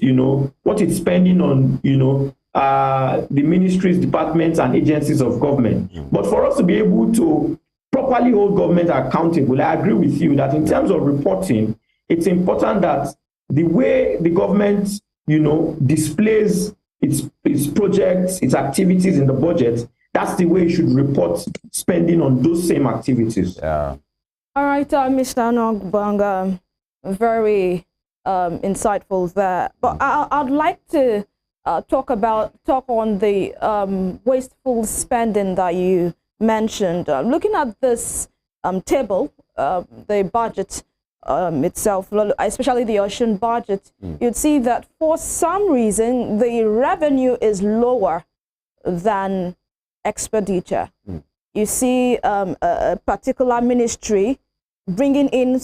what it's spending on, the ministries, departments, and agencies of government. But for us to be able to properly hold government accountable, I agree with you that in terms of reporting, it's important that the way the government, displays its projects, its activities in the budget, that's the way you should report spending on those same activities. All right, Mr. Iniobong, very insightful there. But I'd like to talk on the wasteful spending that you mentioned. Looking at this table, the budget itself, especially the ocean budget, you'd see that for some reason the revenue is lower than expenditure. you see a particular ministry bringing in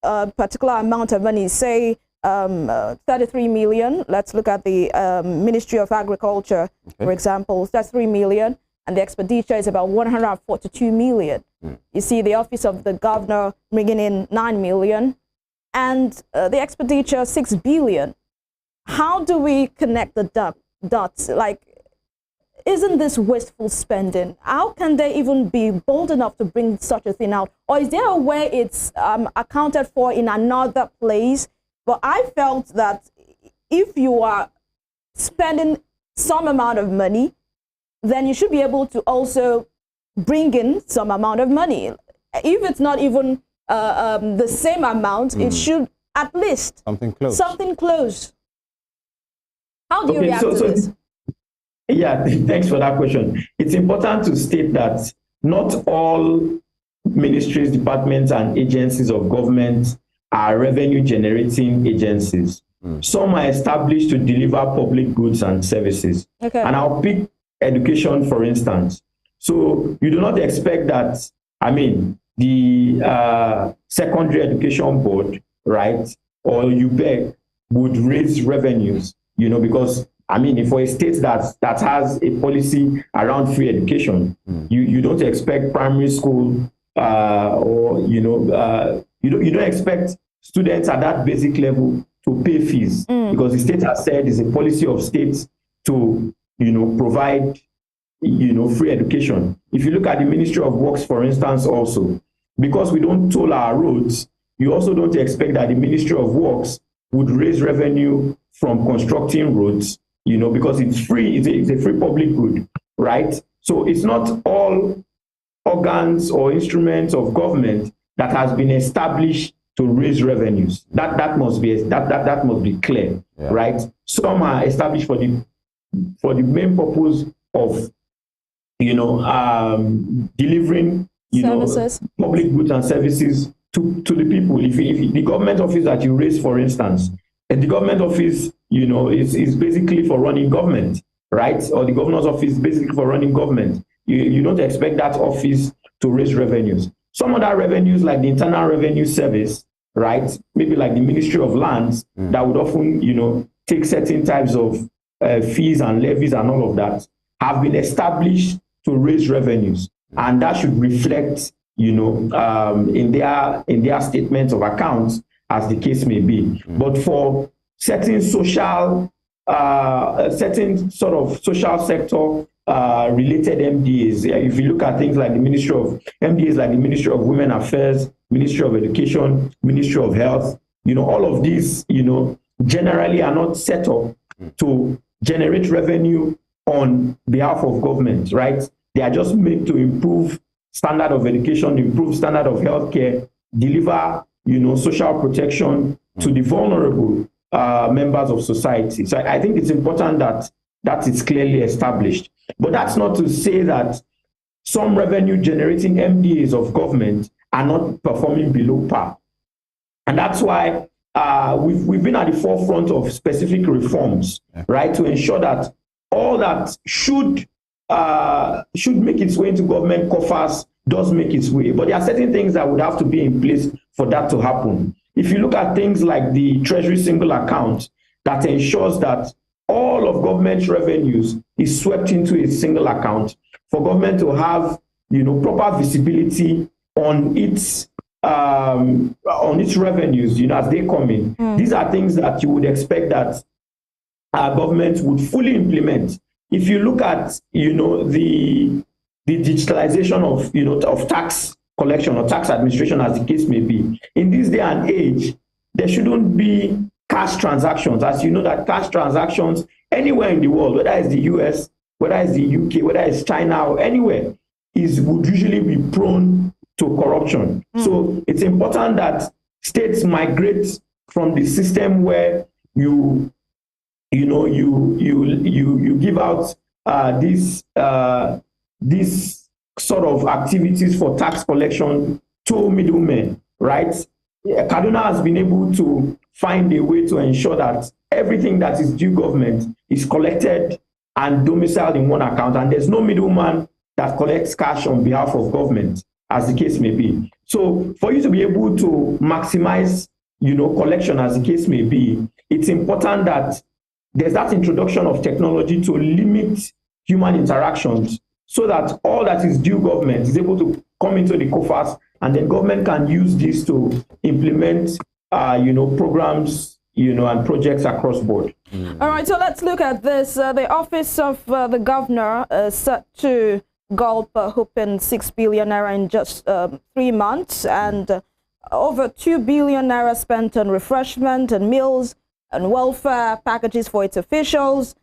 a particular amount of money, say 33 million. Let's look at the Ministry of Agriculture, for example. That's 3 million, and the expenditure is about 142 million. You see the Office of the Governor bringing in 9 million, and the expenditure 6 billion. How do we connect the dots? Like, isn't this wasteful spending? How can they even be bold enough to bring such a thing out? Or is there a way it's accounted for in another place? But I felt that if you are spending some amount of money, then you should be able to also bring in some amount of money. If it's not even the same amount, it should at least something close. Something close. How do you react to this? Yeah, thanks for that question. It's important to state that not all ministries, departments, and agencies of government are revenue-generating agencies. Some are established to deliver public goods and services. Okay. And I'll pick education, for instance. So you do not expect that, I mean, the Secondary Education Board, right, or UBEC would raise revenues, you know, because I mean, for a state that has a policy around free education, you don't expect primary school or you don't expect students at that basic level to pay fees because the state has said it's a policy of states to provide free education. If you look at the Ministry of Works, for instance, also because we don't toll our roads, you also don't expect that the Ministry of Works would raise revenue from constructing roads. Because it's free, it's a free public good, right? So it's not all organs or instruments of government that has been established to raise revenues. That must be clear, right? Some are established for the main purpose of delivering services, public goods and services to the people. If the government office that you raise, for instance, and the government office, is basically for running government, right? Or the governor's office is basically for running government. You don't expect that office to raise revenues. Some other revenues, like the Internal Revenue Service, right? Maybe like the Ministry of Lands, that would often, take certain types of fees and levies and all of that, have been established to raise revenues, and that should reflect, in their statements of accounts, as the case may be. But for certain social sector related MDAs, if you look at things like the Ministry of MDAs, like the Ministry of Women Affairs, Ministry of Education, Ministry of Health, all of these, generally are not set up to generate revenue on behalf of government, right? They are just made to improve standard of education, improve standard of healthcare, deliver social protection to the vulnerable members of society. So I think it's important that it's clearly established. But that's not to say that some revenue generating MDAs of government are not performing below par. And that's why we've been at the forefront of specific reforms, right, to ensure that all that should make its way into government coffers does make its way. But there are certain things that would have to be in place for that to happen. If you look at things like the Treasury Single Account that ensures that all of government's revenues is swept into a single account for government to have, proper visibility on its revenues, as they come in. These are things that you would expect that our government would fully implement. If you look at, the digitalization of tax collection or tax administration, as the case may be, in this day and age, there shouldn't be cash transactions. As you know, that cash transactions anywhere in the world, whether it's the US, whether it's the UK, whether it's China or anywhere, would usually be prone to corruption. So it's important that states migrate from the system where you give out these sort of activities for tax collection to middlemen, right? Kaduna has been able to find a way to ensure that everything that is due government is collected and domiciled in one account, and there's no middleman that collects cash on behalf of government, as the case may be. So for you to be able to maximize, collection, as the case may be, it's important that there's that introduction of technology to limit human interactions, so that all that is due government is able to come into the coffers, and then government can use this to implement, programs, and projects across board. All right, so let's look at this. The office of the governor is set to gulp whooping 6 billion naira in just 3 months, and over 2 billion naira spent on refreshment and meals and welfare packages for its officials.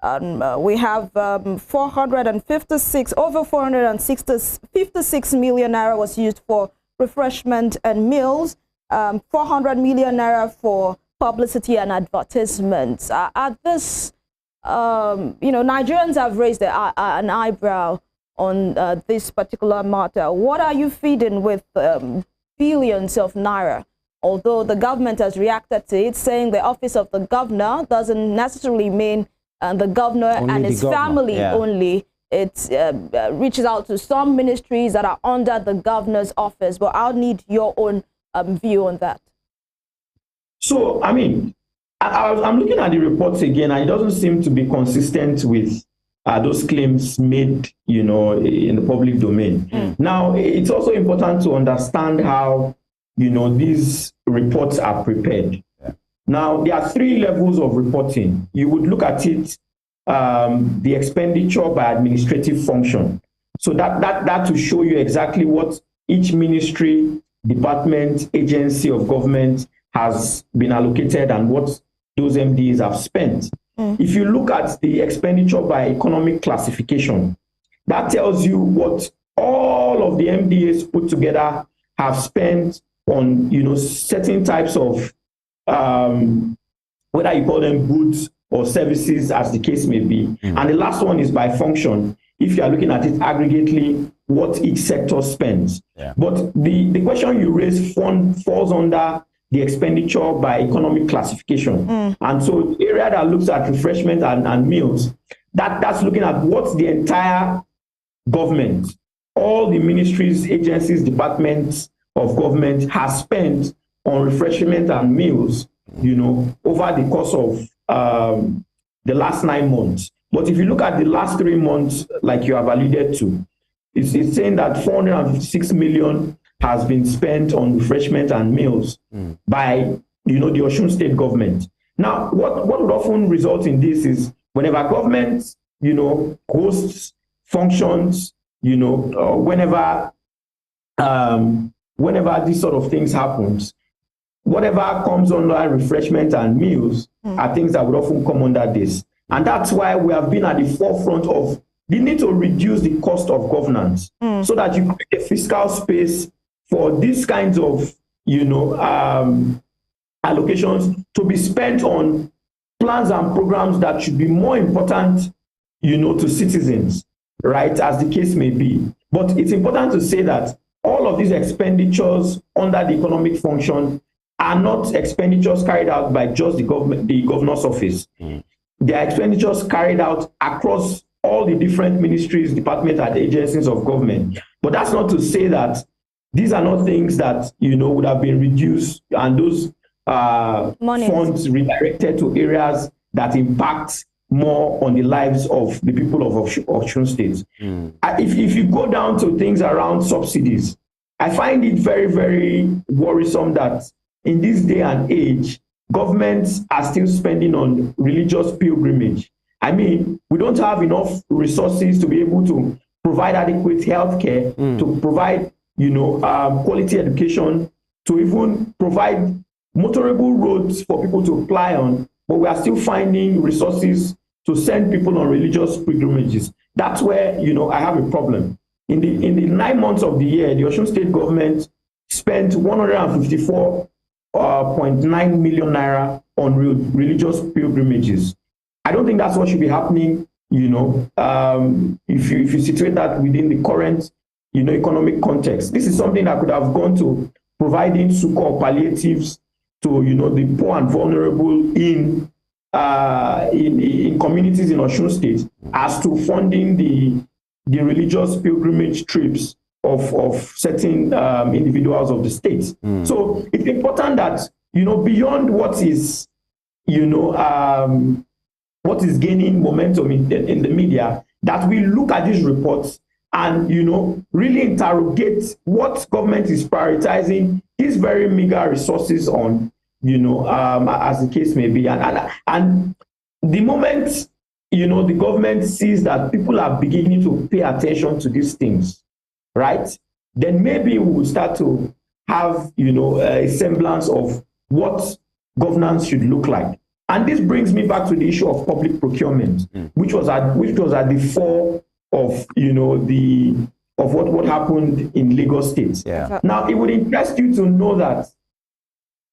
We have 456 million naira was used for refreshment and meals, 400 million naira for publicity and advertisements. At this, Nigerians have raised an eyebrow on this particular matter. What are you feeding with billions of naira? Although the government has reacted to it, saying the office of the governor doesn't necessarily mean the governor only and his family only. It reaches out to some ministries that are under the governor's office. But I'll need your own view on that. So, I'm looking at the reports again, and it doesn't seem to be consistent with those claims made, in the public domain. Now, it's also important to understand how, these reports are prepared. Now, there are 3 levels of reporting. You would look at it, the expenditure by administrative function. So that to show you exactly what each ministry, department, agency of government has been allocated and what those MDs have spent. If you look at the expenditure by economic classification, that tells you what all of the MDAs put together have spent on, certain types of, whether you call them goods or services, as the case may be. And the last one is by function, if you are looking at it aggregately, what each sector spends. But the question you raise falls under the expenditure by economic classification. And so the area that looks at refreshment and meals, that's looking at what the entire government, all the ministries, agencies, departments of government has spent on refreshment and meals, over the course of the last 9 months. But if you look at the last 3 months, like you have alluded to, it's saying that 456 million has been spent on refreshment and meals by, the Osun State government. Now, what would often result in this is whenever government, hosts functions, whenever these sort of things happens, whatever comes under refreshment and meals are things that would often come under this. And that's why we have been at the forefront of the need to reduce the cost of governance so that you create a fiscal space for these kinds of, allocations to be spent on plans and programs that should be more important, to citizens, right, as the case may be. But it's important to say that all of these expenditures under the economic function are not expenditures carried out by just the governor's office. They are expenditures carried out across all the different ministries, departments, and agencies of government. But that's not to say that these are not things that, would have been reduced and those funds redirected to areas that impact more on the lives of the people of Osun State. If you go down to things around subsidies, I find it very, very worrisome that in this day and age, governments are still spending on religious pilgrimage. We don't have enough resources to be able to provide adequate health care, to provide, quality education, to even provide motorable roads for people to fly on, but we are still finding resources to send people on religious pilgrimages. That's where, I have a problem. In the 9 months of the year, the Osun State government spent 154.9 million naira on religious pilgrimages. I don't think that's what should be happening, if you situate that within the current, economic context. This is something that could have gone to providing succor palliatives to, the poor and vulnerable in communities in Osun State, as to funding the the religious pilgrimage trips of certain individuals of the state. So it's important that, beyond what is, what is gaining momentum in the media, that we look at these reports and, really interrogate what government is prioritizing these very meager resources on, as the case may be. And the moment, the government sees that people are beginning to pay attention to these things, right, then maybe we will start to have, a semblance of what governance should look like. And this brings me back to the issue of public procurement, which was at the fore of, what happened in Lagos State. Yeah. Now, it would interest you to know that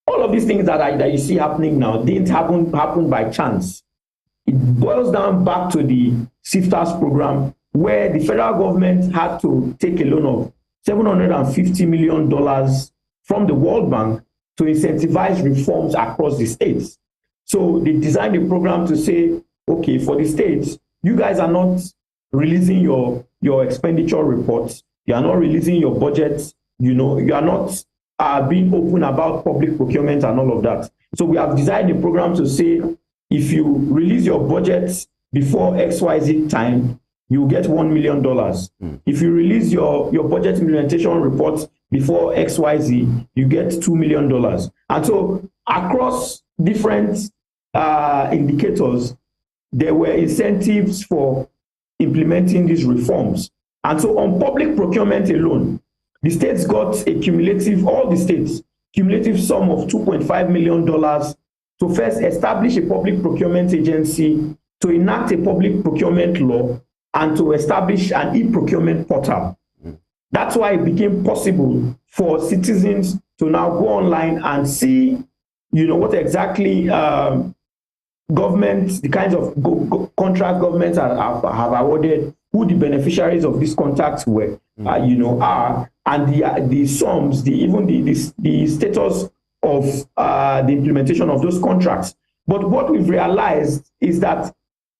all of these things that you see happening now didn't happen by chance. It boils down back to the SIFTAS program, where the federal government had to take a loan of $750 million from the World Bank to incentivize reforms across the states. So they designed a program to say, okay, for the states, you guys are not releasing your expenditure reports. You are not releasing your budgets. You are not being open about public procurement and all of that. So we have designed a program to say, if you release your budgets before XYZ time, you will get $1 million. If you release your budget implementation reports before XYZ, you get $2 million. And so across different indicators, there were incentives for implementing these reforms. And so on public procurement alone, the states got all the states, cumulative sum of $2.5 million to first establish a public procurement agency, to enact a public procurement law, and to establish an e-procurement portal. That's why it became possible for citizens to now go online and see, what exactly government, the kinds of contract governments have awarded, who the beneficiaries of these contracts were, are, and the sums, even the status of the implementation of those contracts. But what we've realized is that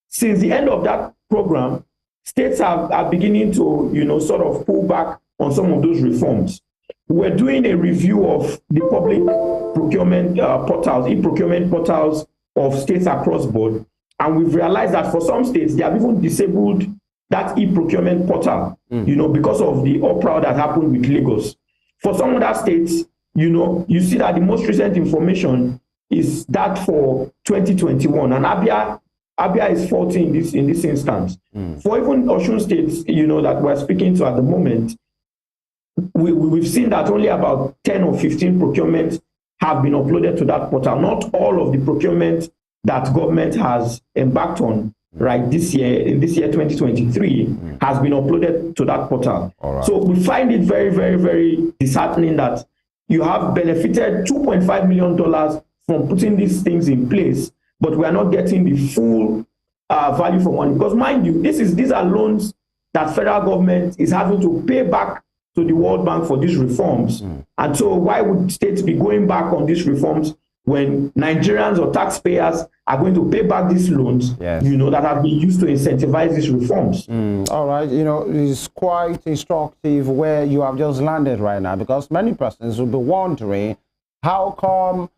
since the end of that program, states are beginning to, sort of pull back on some of those reforms. We're doing a review of the public procurement portals, e-procurement portals of states across board. And we've realized that for some states, they have even disabled that e-procurement portal, because of the uproar that happened with Lagos. For some other states, you see that the most recent information is that for 2021, and Abia is faulty in this instance. For even Osun states, that we're speaking to at the moment, we've seen that only about 10 or 15 procurements have been uploaded to that portal. Not all of the procurement that government has embarked on, right, in this year 2023, has been uploaded to that portal. Right. So we find it very, very, very disheartening that you have benefited $2.5 million from putting these things in place, but we are not getting the full value for money. Because mind you, these are loans that federal government is having to pay back to the World Bank for these reforms. And so why would states be going back on these reforms when Nigerians or taxpayers are going to pay back these loans, that have been used to incentivize these reforms? All right, it's quite instructive where you have just landed right now, because many persons will be wondering how come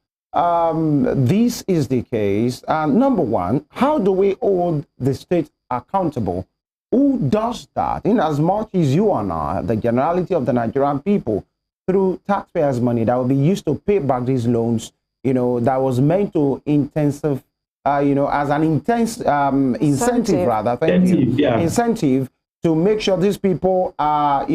this is the case. Number one, how do we hold the state accountable? Who does that? In as much as you and I, the generality of the Nigerian people, through taxpayers' money that will be used to pay back these loans, that was meant to intensive, as an intense incentive, rather, incentive to make sure these people are,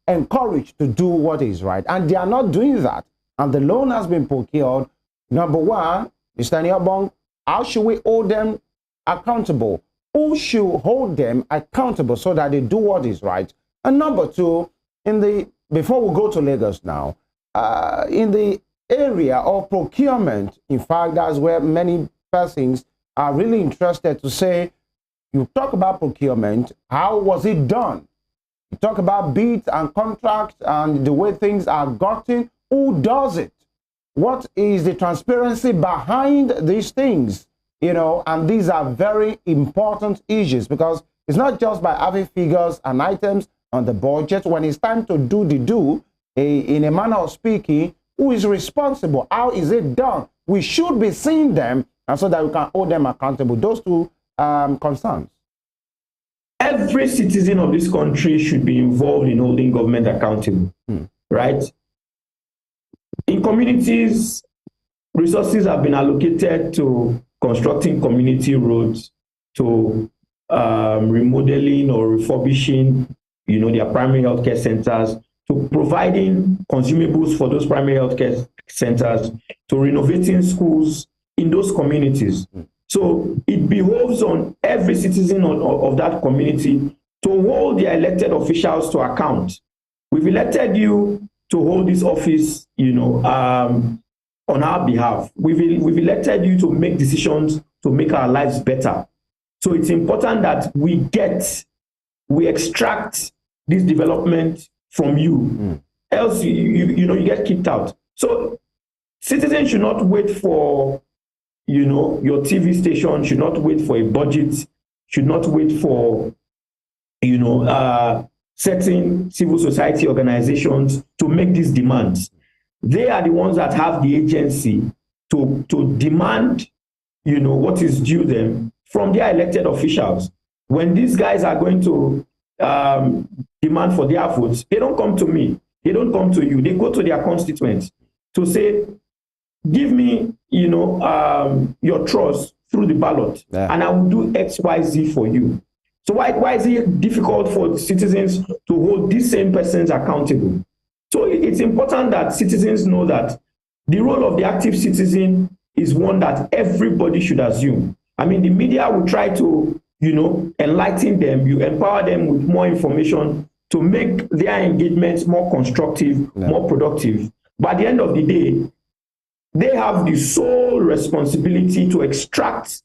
encouraged to do what is right. And they are not doing that. And the loan has been procured. Number one, Mr. Iniobong, how should we hold them accountable? Who should hold them accountable so that they do what is right? And number two, before we go to Lagos now, in the area of procurement, in fact, that's where many persons are really interested to say, you talk about procurement, how was it done? You talk about bids and contracts and the way things are gotten, who does it? What is the transparency behind these things? And these are very important issues, because It's not just by having figures and items on the budget. When it's time to do the in a manner of speaking, who is responsible? How is it done? We should be seeing them, and so that we can hold them accountable. Those two concerns. Every citizen of this country should be involved in holding government accountable, right? In communities, resources have been allocated to constructing community roads, to remodeling or refurbishing, their primary healthcare centers, to providing consumables for those primary healthcare centers, to renovating schools in those communities. So it behoves on every citizen of that community to hold their elected officials to account. We've elected you to hold this office, on our behalf. We've elected you to make decisions to make our lives better. So it's important that we extract this development from you. Else, you get kicked out. So citizens should not wait for, your TV station, should not wait for a budget, should not wait for, certain civil society organizations to make these demands. They are the ones that have the agency to demand, what is due them from their elected officials. When these guys are going to demand for their votes, they don't come to me, they don't come to you, they go to their constituents to say, give me, your trust through the ballot, and I will do X, Y, Z for you. So why is it difficult for citizens to hold these same persons accountable? So it's important that citizens know that the role of the active citizen is one that everybody should assume. I mean, the media will try to, enlighten them, you empower them with more information to make their engagements more constructive, more productive. But at the end of the day, they have the sole responsibility to extract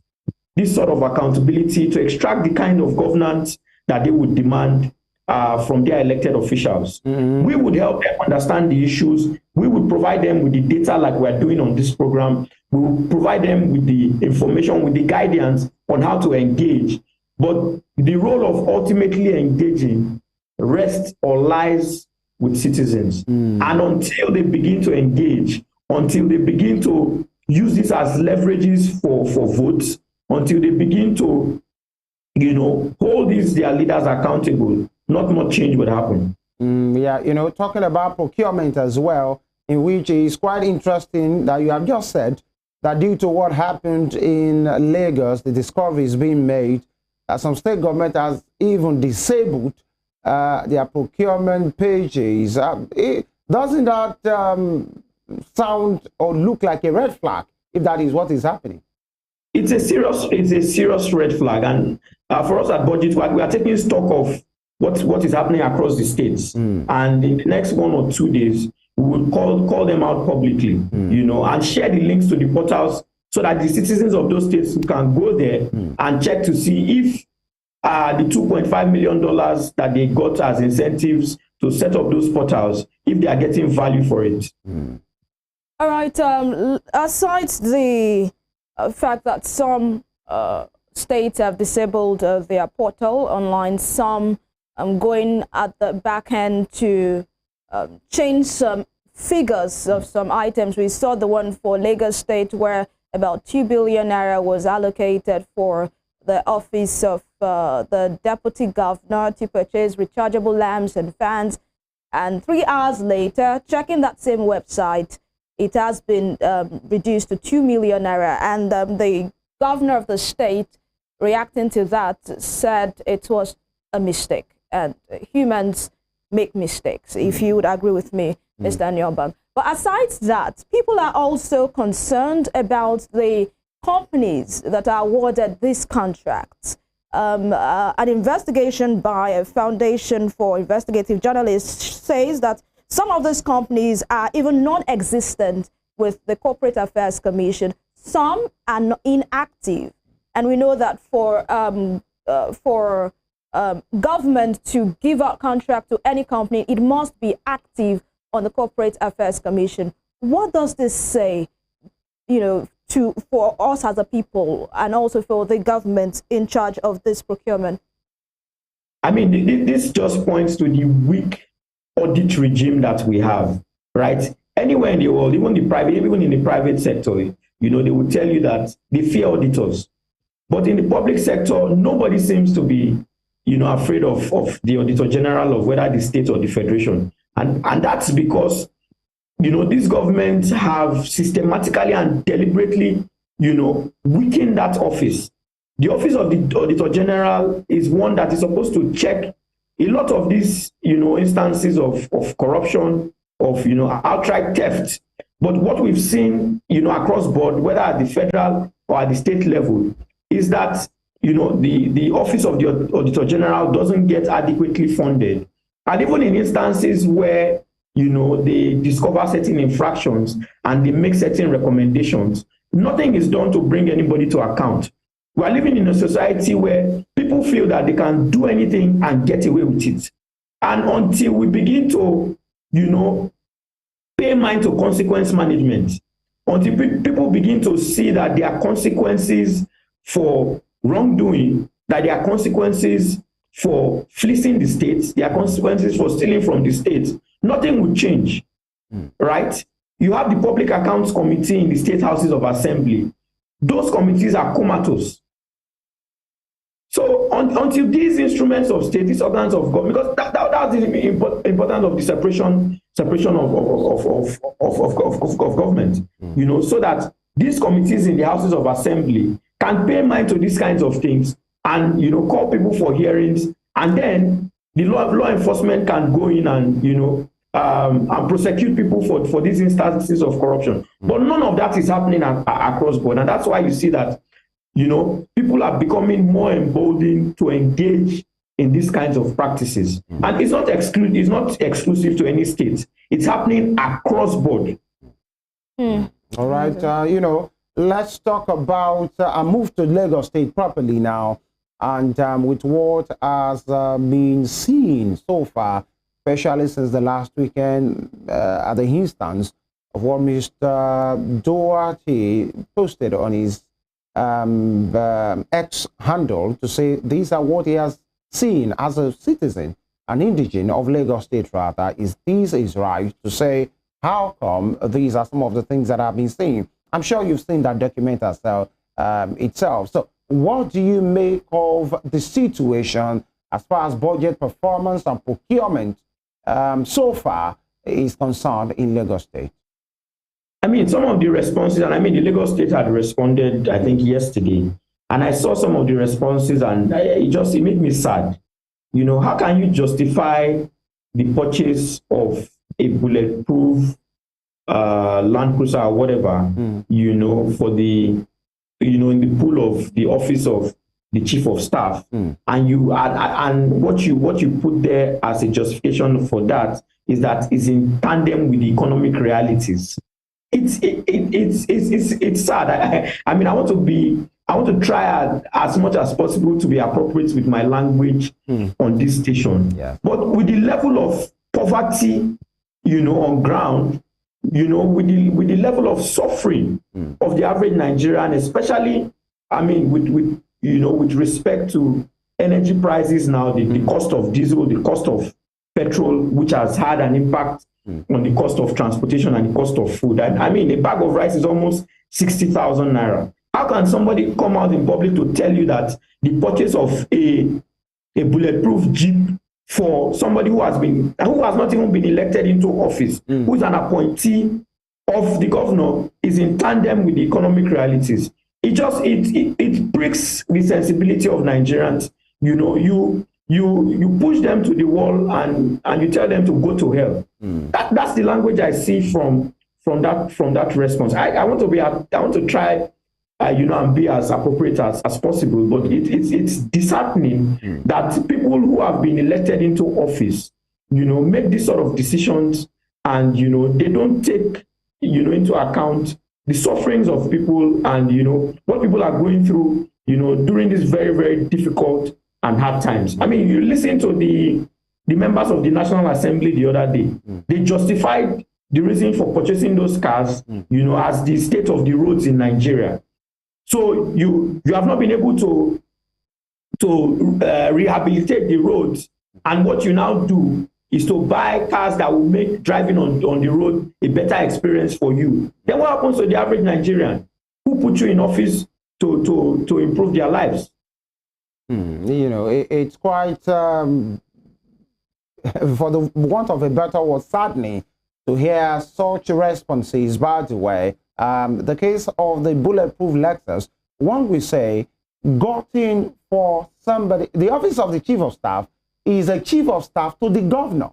this sort of accountability, to extract the kind of governance that they would demand from their elected officials. We would help them understand the issues. We would provide them with the data like we're doing on this program. We will provide them with the information, with the guidance on how to engage. But the role of ultimately engaging rests or lies with citizens. And until they begin to engage, until they begin to use this as leverages for votes, until they begin to, hold their leaders accountable, not much change would happen. Talking about procurement as well, in which is quite interesting that you have just said that due to what happened in Lagos, the discovery is being made that some state government has even disabled their procurement pages. Doesn't that sound or look like a red flag if that is what is happening? It's a serious red flag, and for us at BudgIT, we are taking stock of what is happening across the states. And in the next 1 or 2 days, we will call them out publicly, and share the links to the portals so that the citizens of those states can go there and check to see if the $2.5 million that they got as incentives to set up those portals, if they are getting value for it. All right. Aside the fact that some states have disabled their portal online, some going at the back end to change some figures of some items. We saw the one for Lagos State where about 2 billion naira was allocated for the office of the deputy governor to purchase rechargeable lamps and fans. And 3 hours later, checking that same website, it has been reduced to 2 million naira. And the governor of the state, reacting to that, said it was a mistake. And humans make mistakes, if you would agree with me, Mr. Iniobong. But aside that, people are also concerned about the companies that are awarded these contracts. An investigation by a Foundation for Investigative Journalists says that some of these companies are even non-existent with the Corporate Affairs Commission. Some are inactive. And we know that for government to give out contract to any company, it must be active on the Corporate Affairs Commission. What does this say, for us as a people and also for the government in charge of this procurement? I mean, this just points to the weak audit regime that we have, right? Anywhere in the world, even in the private sector, you know, they will tell you that they fear auditors. But in the public sector, nobody seems to be, you know, afraid of the Auditor General of whether the state or the federation. And that's because, you know, these governments have systematically and deliberately, you know, weakened that office. The office of the Auditor General is one that is supposed to check a lot of these, you know, instances of corruption, of, you know, outright theft. But what we've seen, you know, across board, whether at the federal or at the state level, is that, you know, the office of the Auditor General doesn't get adequately funded. And even in instances where, you know, they discover certain infractions and they make certain recommendations, nothing is done to bring anybody to account. We are living in a society where people feel that they can do anything and get away with it. And until we begin to, you know, pay mind to consequence management, until people begin to see that there are consequences for wrongdoing, that there are consequences for fleecing the state, there are consequences for stealing from the state, nothing will change, right? You have the Public Accounts Committee in the state houses of assembly. Those committees are comatose. So until these instruments of state, these organs of government, because that's the importance of the separation of government, you know, so that these committees in the houses of assembly can pay mind to these kinds of things and, you know, call people for hearings, and then the law enforcement can go in and, you know, and prosecute people for these instances of corruption. But none of that is happening across board, and that's why you see that, you know, people are becoming more emboldened to engage in these kinds of practices. And it's not exclusive to any state. It's happening across board. All right, you know, let's talk about and move to Lagos State properly now, and with what has been seen so far, especially since the last weekend, at the instance of what Mr. Duarte posted on his X handle to say these are what he has seen as a citizen, an indigene of Lagos State rather, is this is right to say how come these are some of the things that I've been seeing. I'm sure you've seen that document itself. So what do you make of the situation as far as budget performance and procurement so far is concerned in Lagos State? I mean, some of the responses, and I mean, the Lagos State had responded, I think, yesterday, and I saw some of the responses, and it made me sad. You know, how can you justify the purchase of a bulletproof Land Cruiser or whatever, you know, for the, you know, in the pool of the office of the chief of staff, and you and what you put there as a justification for that is that is in tandem with the economic realities. It's sad. I mean, I want to try as much as possible to be appropriate with my language on this station. Yeah. But with the level of poverty, you know, on ground, you know, with the level of suffering of the average Nigerian, especially, I mean, with you know, with respect to energy prices now, the cost of diesel, the cost of petrol, which has had an impact on the cost of transportation and the cost of food. I mean, a bag of rice is almost 60,000 naira. How can somebody come out in public to tell you that the purchase of a bulletproof Jeep for somebody who has not even been elected into office, who is an appointee of the governor, is in tandem with the economic realities? It breaks the sensibility of Nigerians. You know, you push them to the wall and you tell them to go to hell. That's the language I see from that response. I want to try, you know, and be as appropriate as possible. But it's disheartening that people who have been elected into office, you know, make these sort of decisions, and, you know, they don't take, you know, into account the sufferings of people and, you know, what people are going through, you know, during these very, very difficult and hard times. I mean, you listen to the members of the National Assembly the other day. They justified the reason for purchasing those cars, you know, as the state of the roads in Nigeria. So you have not been able to rehabilitate the roads, and what you now do is to buy cars that will make driving on the road a better experience for you. Then what happens to the average Nigerian who put you in office to improve their lives? You know, it's quite, for the want of a better word, saddening to hear such responses. By the way, the case of the bulletproof Lexus, one will say, gotten for somebody, the office of the chief of staff is a chief of staff to the governor,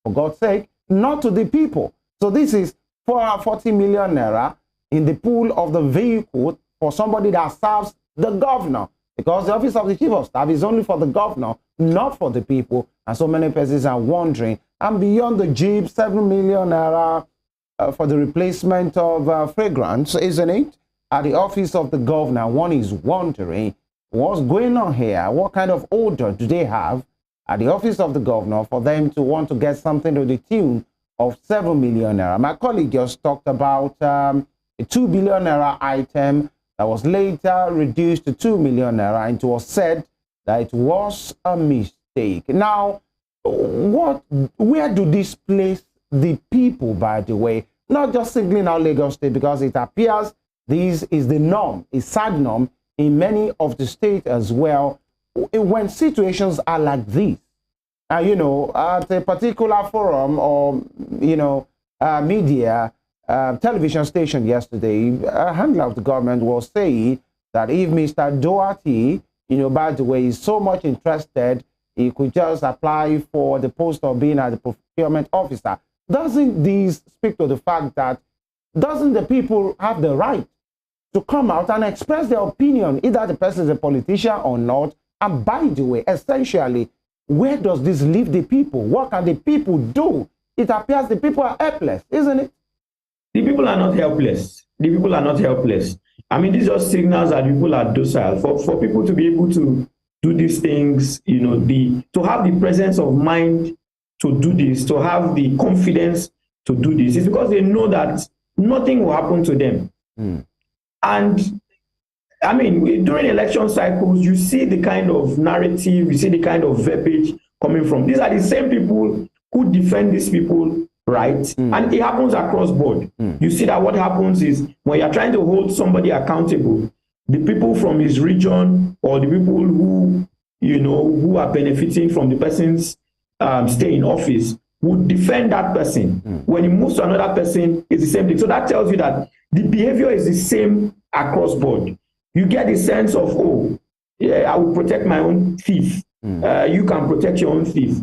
for God's sake, not to the people. So this is 440 million naira in the pool of the vehicle for somebody that serves the governor, because the office of the chief of staff is only for the governor, not for the people. And so many persons are wondering, and beyond the Jeep, 7 million naira for the replacement of fragrance, isn't it? At the office of the governor, one is wondering what's going on here. What kind of order do they have at the office of the governor for them to want to get something to the tune of 7 million naira? My colleague just talked about a 2 billion naira item that was later reduced to 2 million naira, and it was said that it was a mistake. Now, where do this place the people, by the way? Not just singling out Lagos State, because it appears this is the norm, a sad norm in many of the states as well. When situations are like this, you know, at a particular forum or, you know, media, television station yesterday, a handler of the government was saying that if Mr. Doherty, you know, by the way, is so much interested, he could just apply for the post of being a procurement officer. Doesn't this speak to the fact that doesn't the people have the right to come out and express their opinion, either the person is a politician or not? And by the way, essentially, where does this leave the people? What can the people do? It appears the people are helpless, isn't it? The people are not helpless. The people are not helpless. I mean, these are signals that people are docile. For people to be able to do these things, you know, to have the presence of mind to do this, to have the confidence to do this, is because they know that nothing will happen to them. And I mean, during election cycles, you see the kind of narrative, you see the kind of verbiage coming from. These are the same people who defend these people, right? And it happens across board. You see that what happens is when you're trying to hold somebody accountable, the people from his region or the people who, you know, who are benefiting from the person's stay in office would defend that person. When he moves to another person, it's the same thing. So that tells you that the behavior is the same across board. You get the sense of, oh, yeah, I will protect my own thief. You can protect your own thief.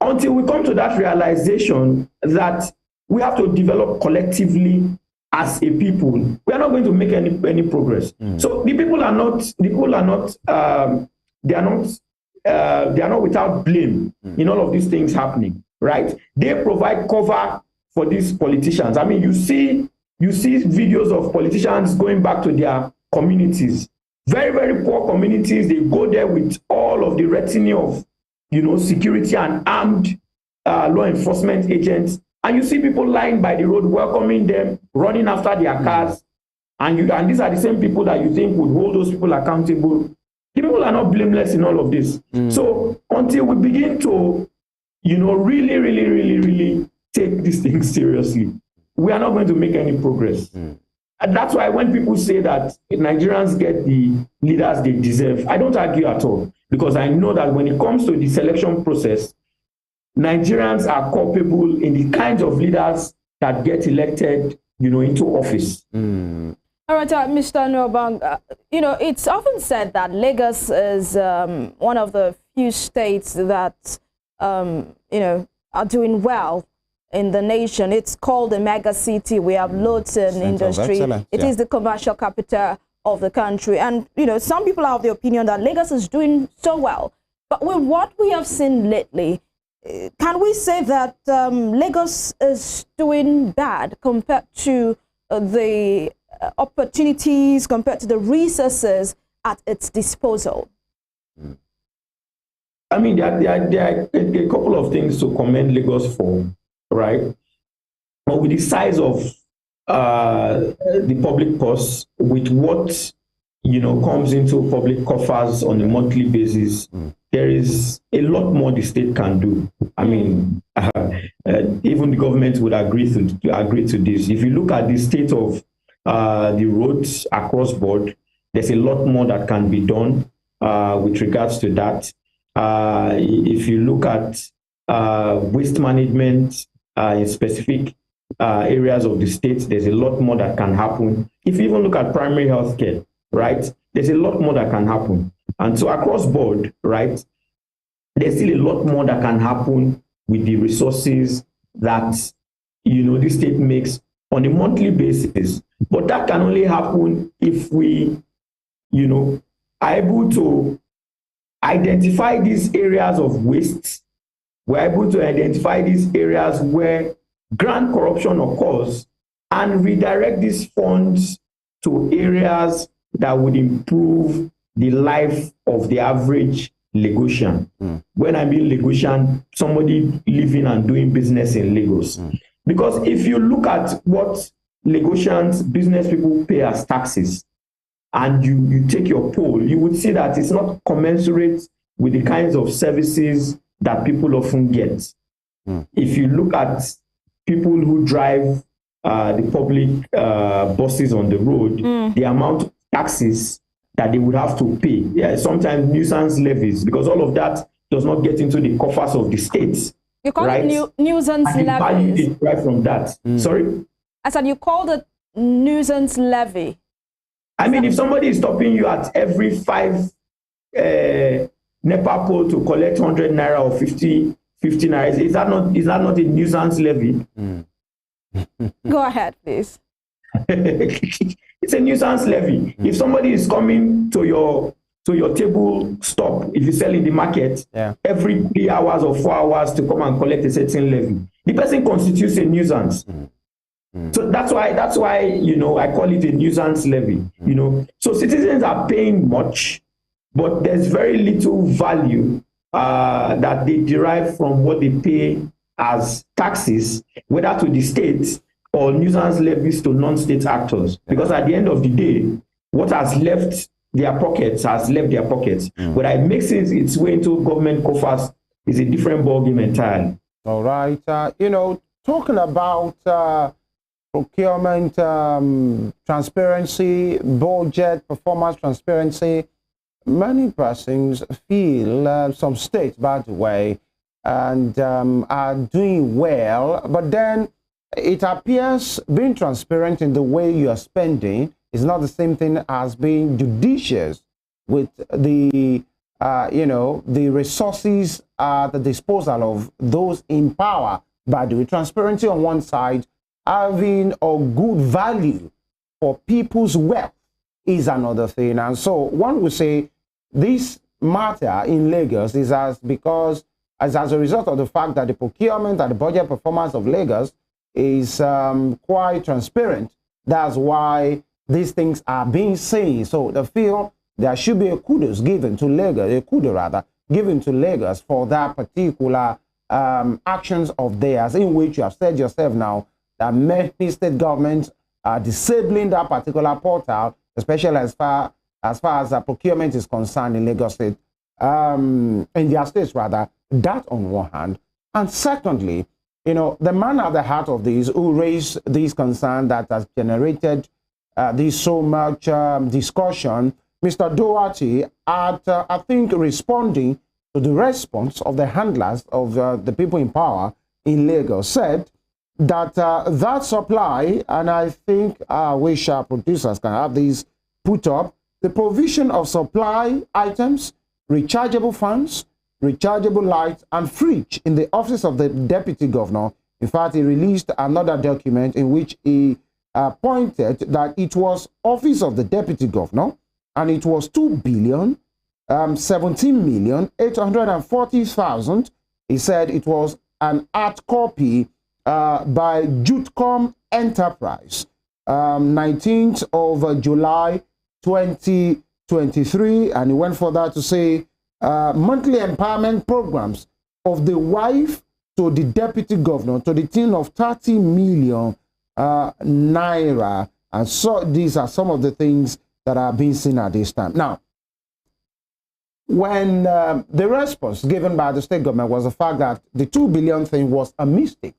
Until we come to that realization that we have to develop collectively as a people, we are not going to make any progress. So the people are not without blame in all of these things happening, right? They provide cover for these politicians. I mean, you see videos of politicians going back to their communities, very, very poor communities. They go there with all of the retinue of, you know, security and armed law enforcement agents, and you see people lying by the road, welcoming them, running after their cars, and these are the same people that you think would hold those people accountable. The people are not blameless in all of this. So until we begin to, you know, really take these things seriously, we are not going to make any progress. And that's why when people say that Nigerians get the leaders they deserve, I don't argue at all, because I know that when it comes to the selection process, Nigerians are culpable in the kinds of leaders that get elected, you know, into office. All right, Mr. Iniobong, you know, it's often said that Lagos is one of the few states that, you know, are doing well in the nation. It's called a mega city. We have loads in industry. It is the commercial capital of the country. And, you know, some people have the opinion that Lagos is doing so well. But with what we have seen lately, can we say that Lagos is doing bad compared to the opportunities, compared to the resources at its disposal? I mean, there are a couple of things to commend Lagos for, right? But with the size of the public purse, with what, comes into public coffers on a monthly basis, there is a lot more the state can do. I mean, even the government would agree to this. If you look at the state of the roads across board, there's a lot more that can be done with regards to that. If you look at waste management in specific areas of the state, there's a lot more that can happen. If you even look at primary health care, right, there's a lot more that can happen. And so across board, right, there's still a lot more that can happen with the resources that, the state makes on a monthly basis. But that can only happen if we, are able to identify these areas of waste. We're able to identify these areas where grand corruption occurs and redirect these funds to areas that would improve the life of the average Lagosian. When I mean Lagosian, somebody living and doing business in Lagos. Because if you look at what Lagosians, business people pay as taxes, and you take your poll, you would see that it's not commensurate with the kinds of services that people often get. If you look at people who drive the public buses on the road, the amount of taxes that they would have to pay, sometimes nuisance levies, because all of that does not get into the coffers of the states. You call right? it nuisance and levies. Right from that. Sorry? I said you called it nuisance levy. I mean, if somebody is stopping you at every 5 NEPA pole to collect 100 naira or 50 naira, is that not a nuisance levy? Go ahead, please. It's a nuisance levy. If somebody is coming to your table stop, if you sell in the market, every 3 hours or 4 hours to come and collect a certain levy, the person constitutes a nuisance. So that's why I call it a nuisance levy. So citizens are paying much, but there's very little value that they derive from what they pay as taxes, whether to the states or nuisance levies to non-state actors. Because at the end of the day, what has left their pockets has left their pockets. Whether it makes its way into government coffers is a different ballgame entirely. All right. Talking about procurement transparency, budget performance transparency, many persons feel some states, by the way, and are doing well, but then it appears being transparent in the way you are spending is not the same thing as being judicious with the the resources at the disposal of those in power. By the way, transparency on one side, having a good value for people's wealth is another thing. And so one would say this matter in Lagos is as a result of the fact that the procurement and the budget performance of Lagos is quite transparent. That's why these things are being seen. So they feel there should be a kudos given to Lagos, given to Lagos for that particular actions of theirs, in which you have said yourself now that many state governments are disabling that particular portal, especially as far as procurement is concerned in Lagos State, in their states rather. That on one hand, and secondly, the man at the heart of this who raised this concern that has generated this so much discussion, Mr. Doherty, I think responding to the response of the handlers of the people in power in Lagos, said that that supply, and I think I wish our producers can have these put up, the provision of supply items, rechargeable fans, rechargeable lights, and fridge in the office of the deputy governor. In fact, he released another document in which he pointed that it was office of the deputy governor, and it was 2,017,840,000. He said it was an art copy by Jutcom Enterprise, 19th of July 2023, and he went further to say monthly empowerment programs of the wife to the deputy governor to the tune of 30 million naira. And so these are some of the things that are being seen at this time. Now, when the response given by the state government was the fact that the 2 billion thing was a mistake,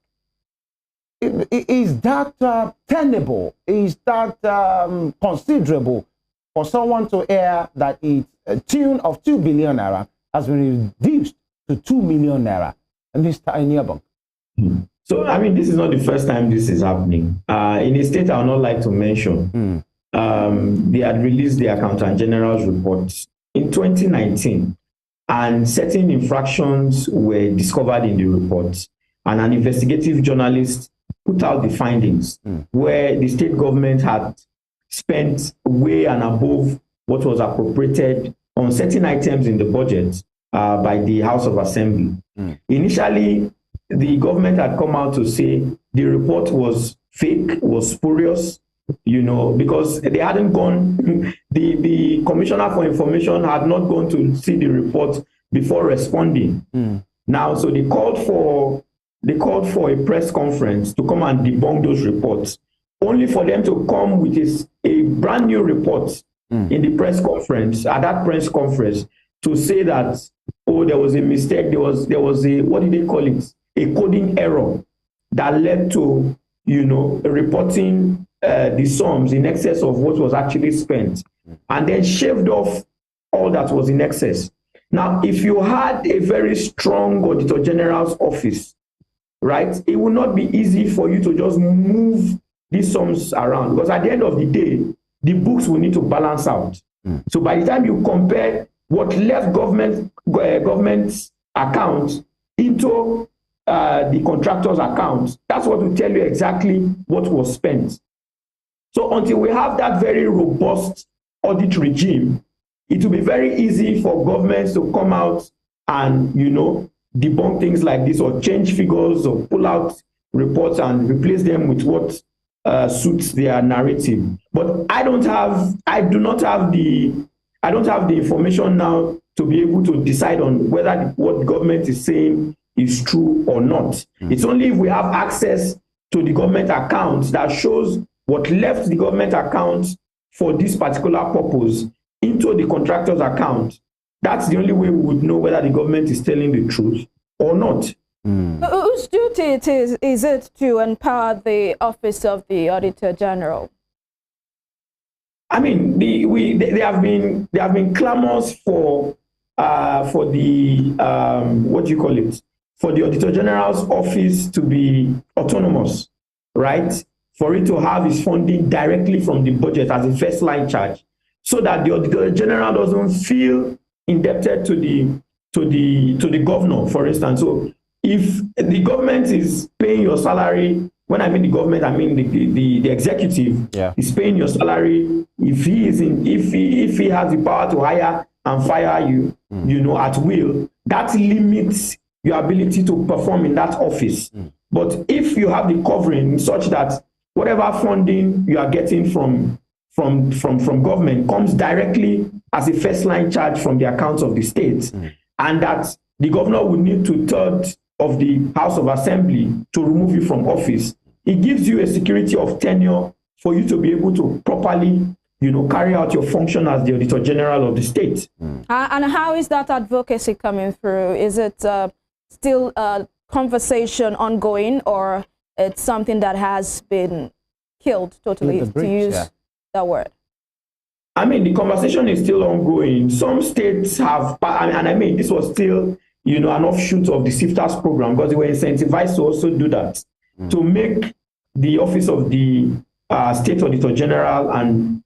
is that tenable? Is that considerable for someone to hear that a tune of 2 billion naira has been reduced to 2 million naira? Mr. Iniobong. So, I mean, this is not the first time this is happening. In a state I would not like to mention, they had released the Accountant General's report in 2019, and certain infractions were discovered in the report, and an investigative journalist put out the findings where the state government had spent way and above what was appropriated on certain items in the budget by the House of Assembly. Initially, the government had come out to say the report was fake, was spurious, you know, because they hadn't gone, the Commissioner for Information had not gone to see the report before responding. Now, so they called for a press conference to come and debunk those reports, only for them to come with a brand new report in the press conference, at that press conference, to say that, oh, there was a mistake, there was a, what did they call it? A coding error that led to, you know, reporting the sums in excess of what was actually spent, and then shaved off all that was in excess. Now, if you had a very strong Auditor General's office, right, it would not be easy for you to just move these sums around, because at the end of the day, the books will need to balance out. So by the time you compare what left government's account into the contractor's account, that's what will tell you exactly what was spent. So until we have that very robust audit regime, it will be very easy for governments to come out and, you know, debunk things like this, or change figures, or pull out reports and replace them with what suits their narrative. But I do not have the information now to be able to decide on whether what the government is saying is true or not. It's only if we have access to the government accounts that shows what left the government account for this particular purpose into the contractor's account. That's the only way we would know whether the government is telling the truth or not. Whose duty is it to empower the Office of the Auditor General? I mean, they have been clamors for the what do you call it? For the Auditor General's office to be autonomous, right? For it to have its funding directly from the budget as a first line charge, so that the Auditor General doesn't feel indebted to the governor, for instance. So if the government is paying your salary, when I mean the government, I mean the executive is paying your salary. If he has the power to hire and fire you, you know, at will, that limits your ability to perform in that office. But if you have the covering such that whatever funding you are getting from government comes directly as a first line charge from the accounts of the state, and that the governor will need 2/3 of the House of Assembly to remove you from office, it gives you a security of tenure for you to be able to properly, you know, carry out your function as the Auditor General of the state. And how is that advocacy coming through? Is it still a conversation ongoing, or it's something that has been killed totally, to use that word? I mean, the conversation is still ongoing. Some states have, and I mean, this was still, you know, an offshoot of the SIFTAS program, because they were incentivized to also do that, to make the Office of the State Auditor General and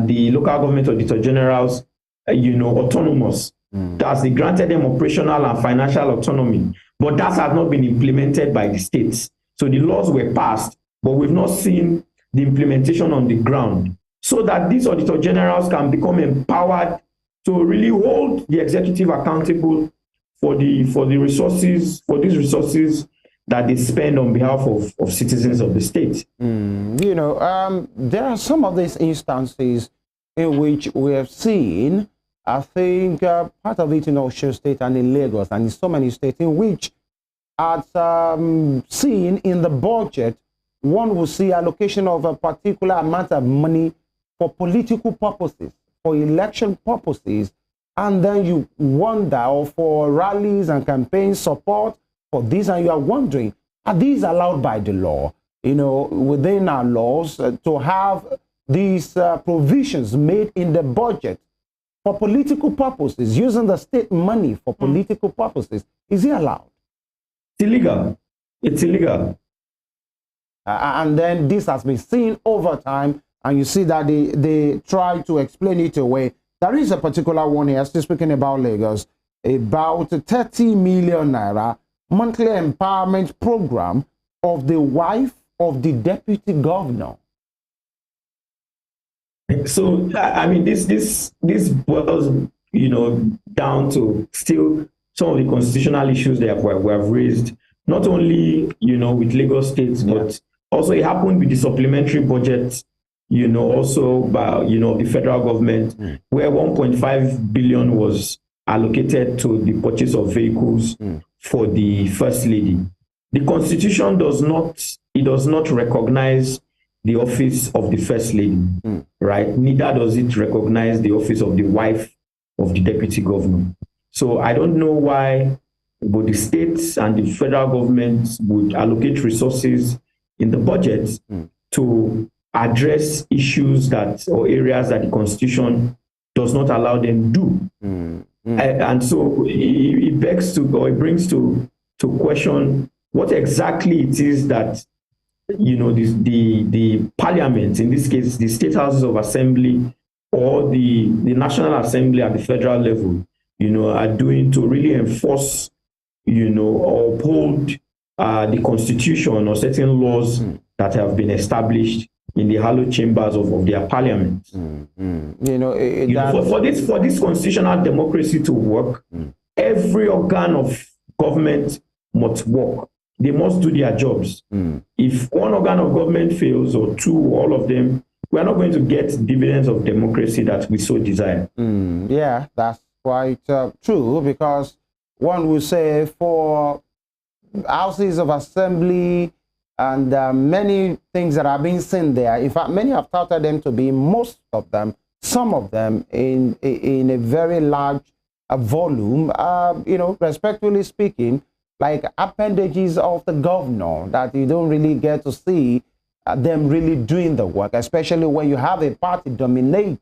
the local government Auditor Generals, you know, autonomous. Thus, they granted them operational and financial autonomy, but that has not been implemented by the states. So the laws were passed, but we've not seen the implementation on the ground, so that these Auditor Generals can become empowered to really hold the executive accountable for these resources that they spend on behalf of citizens of the state. You know, there are some of these instances in which we have seen, I think, part of it in Osun State and in Lagos and in so many states, in which I've seen in the budget, one will see allocation of a particular amount of money for political purposes, for election purposes, and then you wonder, or for rallies and campaign support for this, and you are wondering, are these allowed by the law, within our laws, to have these provisions made in the budget for political purposes, using the state money for political purposes? Is it allowed? It's illegal. It's illegal. And then this has been seen over time, and you see that they try to explain it away. There is a particular one here, still speaking about Lagos, about 30 million naira monthly empowerment program of the wife of the deputy governor. So, I mean, this boils, down to still some of the constitutional issues that we have raised, not only, with Lagos State, but also it happened with the supplementary budget, also by, the federal government, where 1.5 billion was allocated to the purchase of vehicles for the First Lady. The Constitution does not recognize the office of the First Lady, right? Neither does it recognize the office of the wife of the deputy governor. So I don't know why both the states and the federal government would allocate resources in the budget to address issues or areas that the Constitution does not allow them to do. And so it begs to, or it brings to question what exactly it is that, the parliament, in this case, the state houses of assembly or the National Assembly at the federal level, are doing to really enforce, or uphold the Constitution or certain laws that have been established in the hallowed chambers of their parliament. For this constitutional democracy to work, every organ of government must work. They must do their jobs. If one organ of government fails, or two, all of them, we are not going to get dividends of democracy that we so desire. Yeah, that's quite true, because one would say for houses of assembly and many things that are being seen there, in fact, many have touted them to be, most of them, some of them in a very large volume, respectfully speaking, like appendages of the governor that you don't really get to see them really doing the work, especially when you have a party dominate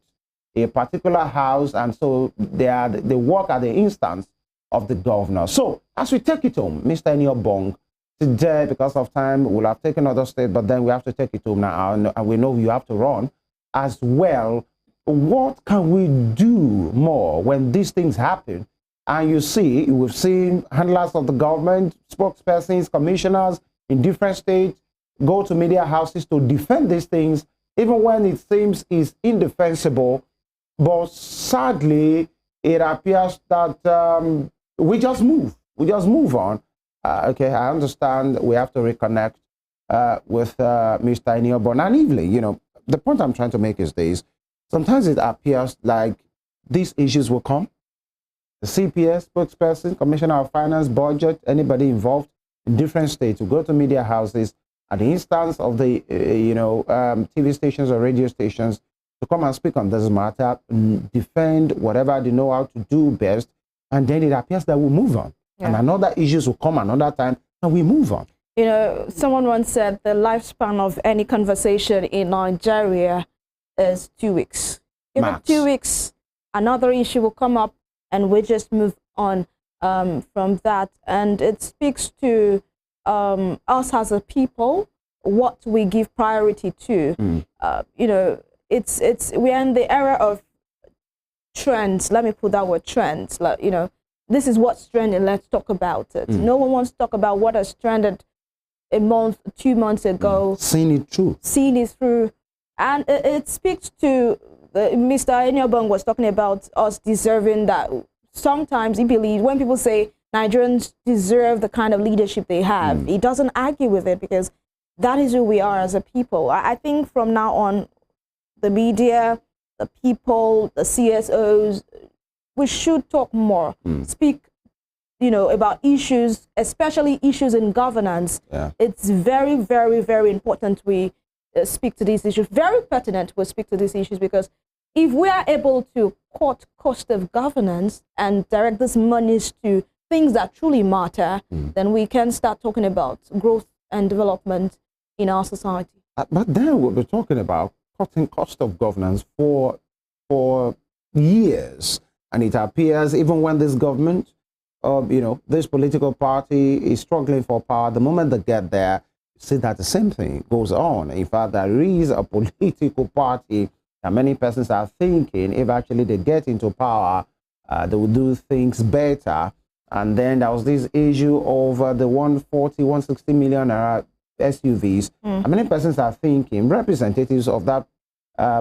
a particular house, and so they work at the instance of the governor. So as we take it home, Mr. Iniobong, today, because of time, we'll have taken other state, but then we have to take it home now, and we know you have to run as well. What can we do more when these things happen? And you see, we've seen handlers of the government, spokespersons, commissioners in different states go to media houses to defend these things, even when it seems is indefensible. But sadly, it appears that we just move on. Okay, I understand we have to reconnect with Mr. Iniobong and EVELYN. The point I'm trying to make is this: sometimes it appears like these issues will come. The CPS, spokesperson, Commissioner of Finance, budget, anybody involved in different states will go to media houses at the instance of the TV stations or radio stations to come and speak on this matter, defend whatever they know how to do best, and then it appears that we'll move on. Yeah. And another issues will come another time, and we move on. Someone once said the lifespan of any conversation in Nigeria is 2 weeks. Max. 2 weeks, another issue will come up, and we just move on from that. And it speaks to us as a people, what we give priority to. We're in the era of trends. Let me put that word, trends. This is what's trending. Let's talk about it. No one wants to talk about what has trended a month, 2 months ago. Seeing it through. And it speaks to Mr. Iniobong was talking about us deserving that. Sometimes he believes when people say Nigerians deserve the kind of leadership they have, he doesn't argue with it, because that is who we are as a people. I think from now on, the media, the people, the CSOs, we should talk more, speak, about issues, especially issues in governance. Yeah. It's very, very, very important we speak to these issues. Very pertinent we'll speak to these issues, because if we are able to cut cost of governance and direct these monies to things that truly matter, then we can start talking about growth and development in our society. But then we'll be talking about cutting cost of governance for years. And it appears even when this government, this political party is struggling for power, the moment they get there, see that the same thing goes on. In fact, there is a political party that many persons are thinking if actually they get into power, they will do things better. And then there was this issue over the 140, 160 million SUVs. And many persons are thinking, representatives of that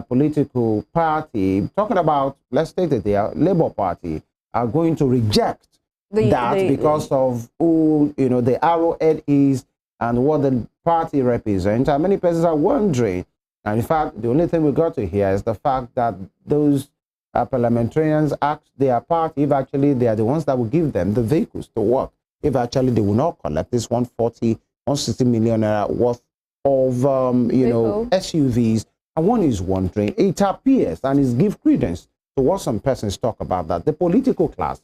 political party, talking about, let's take it there, Labour Party, are going to reject because of who the arrowhead is and what the party represents. And many persons are wondering. And in fact, the only thing we got to hear is the fact that those parliamentarians asked their party if actually they are the ones that will give them the vehicles to work, if actually they will not collect this 140, 160 million worth of SUVs. And one is wondering, it appears, and it gives credence to what some persons talk about, that the political class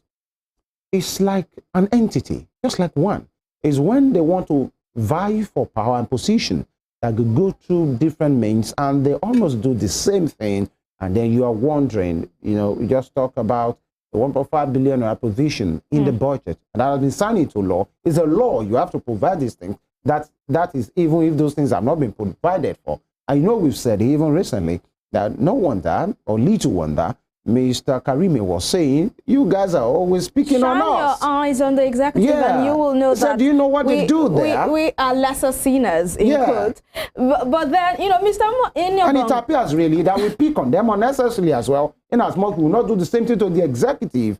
is like an entity, just like one. Is when they want to vie for power and position, that could go through different means, and they almost do the same thing. And then you are wondering, we just talk about the 1.5 billion provision in the budget, and that has been signed into law. It's a law. You have to provide these things. That is even if those things have not been provided for. I know we've said even recently that no wonder, or little wonder, Mr. Karimi was saying, you guys are always speaking on us. Shine your eyes on the executive and you will know that. Do you know what they do there? We are lesser sinners, in quote. But then, Mr. Iniobong. And it appears really that we pick on them unnecessarily as well, in as much we will not do the same thing to the executive.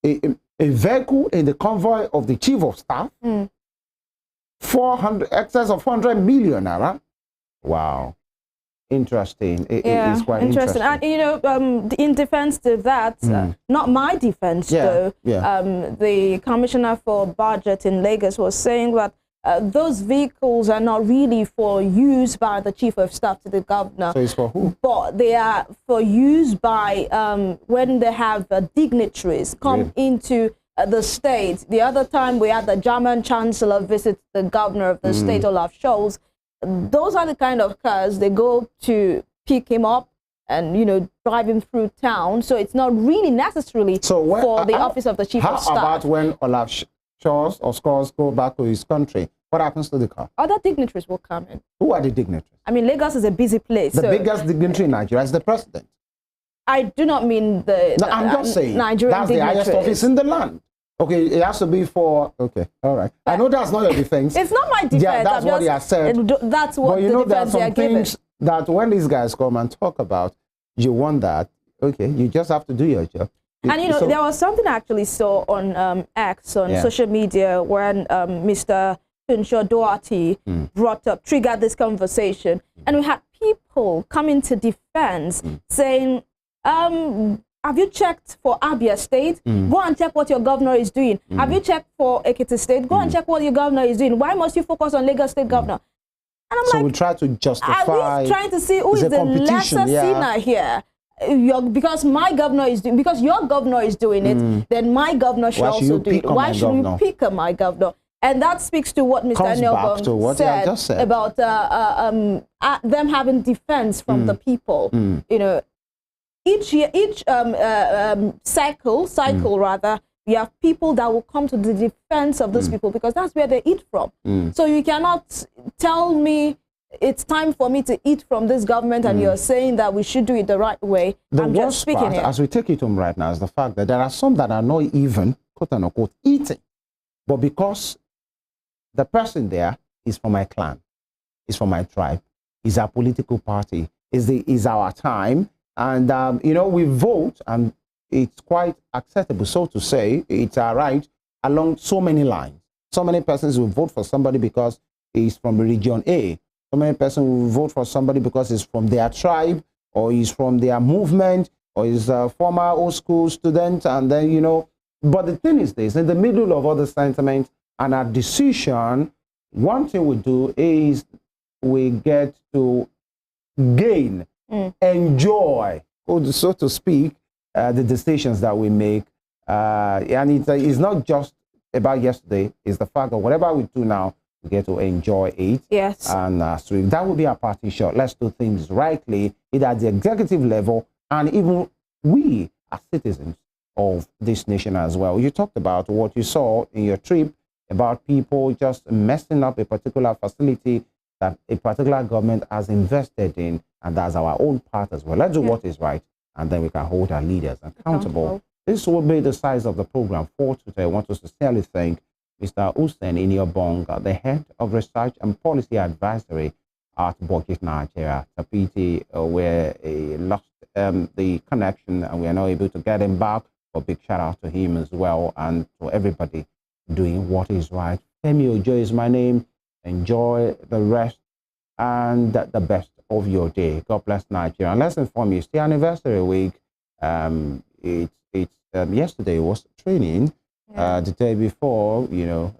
A vehicle in the convoy of the chief of staff, 400, excess of 400 million naira. Wow. Interesting. It's quite interesting. And, in defense to that, not my defense, though, the commissioner for budget in Lagos was saying that those vehicles are not really for use by the chief of staff to the governor. So it's for who? But they are for use by when they have dignitaries come into the state. The other time we had the German chancellor visit the governor of the state, Olaf Scholz. Those are the kind of cars they go to pick him up and, drive him through town. So it's not really necessarily for the office of the chief of staff. How about when Olaf Scholz or Scholz go back to his country? What happens to the car? Other dignitaries will come in. Who are the dignitaries? I mean, Lagos is a busy place. The biggest dignitary in Nigeria is the president. I do not mean the I'm just saying, Nigerian that's the highest office in the land. Okay, it has to be for, okay, all right. I know that's not your defense. It's not my defense. Yeah, that's what he has said. That's what the defense there are some things that when these guys come and talk about, you want that, okay, you just have to do your job. And, there was something I actually saw on X, on social media, when Mr. Funsho Duarte triggered this conversation. And we had people coming to defense saying, have you checked for Abia State? Go and check what your governor is doing. Have you checked for Ekiti State? Go and check what your governor is doing. Why must you focus on Lagos State governor? And I'm so we try to justify. Are we trying to see who is the lesser sinner here? Because my governor is doing, because your governor is doing it, then my governor should also do it. Why should you pick on my governor? And that speaks to what Mr. Iniobong said about them having defense from the people. Each year, each cycle rather, we have people that will come to the defense of those people because that's where they eat from. So you cannot tell me it's time for me to eat from this government and you're saying that we should do it the right way. I'm just speaking here. As we take it home right now, is the fact that there are some that are not even, quote unquote, eating. But because the person there is from my clan, is from my tribe, is our political party, is our time. And, we vote, and it's quite acceptable, so to say, it's all right, along so many lines. So many persons will vote for somebody because he's from region A. So many persons will vote for somebody because he's from their tribe, or he's from their movement, or he's a former old school student, and then, But the thing is this, in the middle of all the sentiment and our decision, one thing we do is we get to gain, enjoy, so to speak, the decisions that we make. And it's not just about yesterday, it's the fact that whatever we do now, we get to enjoy it. Yes. And so that would be our parting shot. Let's do things rightly, either at the executive level and even we as citizens of this nation as well. You talked about what you saw in your trip about people just messing up a particular facility that a particular government has invested in, and that's our own part as well. Let's do what is right, and then we can hold our leaders accountable. This will be the size of the program for today. I want to sincerely thank Mr. Usen Iniobong, the Head of Research and Policy Advisory at BudgIT Nigeria. It's a pity where he lost the connection and we are not able to get him back. A big shout out to him as well, and to everybody doing what is right. FEMI Ojo is my name. Enjoy the rest and the best of your day. God bless Nigeria. And let's inform you, it's the anniversary week. Yesterday was training, the day before,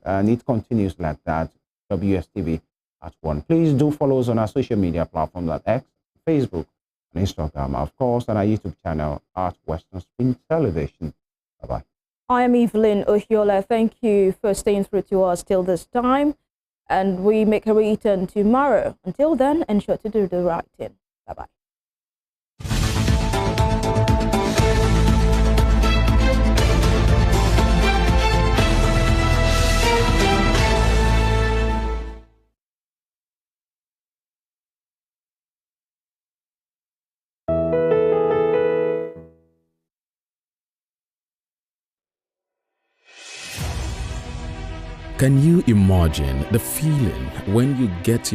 and it continues like that. WSTV at 1. Please do follow us on our social media platforms at X, Facebook, and Instagram, of course, and our YouTube channel at Western Spring Television. Bye-bye. I am EVELYN OHIOLEI. Thank you for staying through to us till this time, and we make a return tomorrow. Until then, ensure to do the right thing. Bye-bye. Can you imagine the feeling when you get your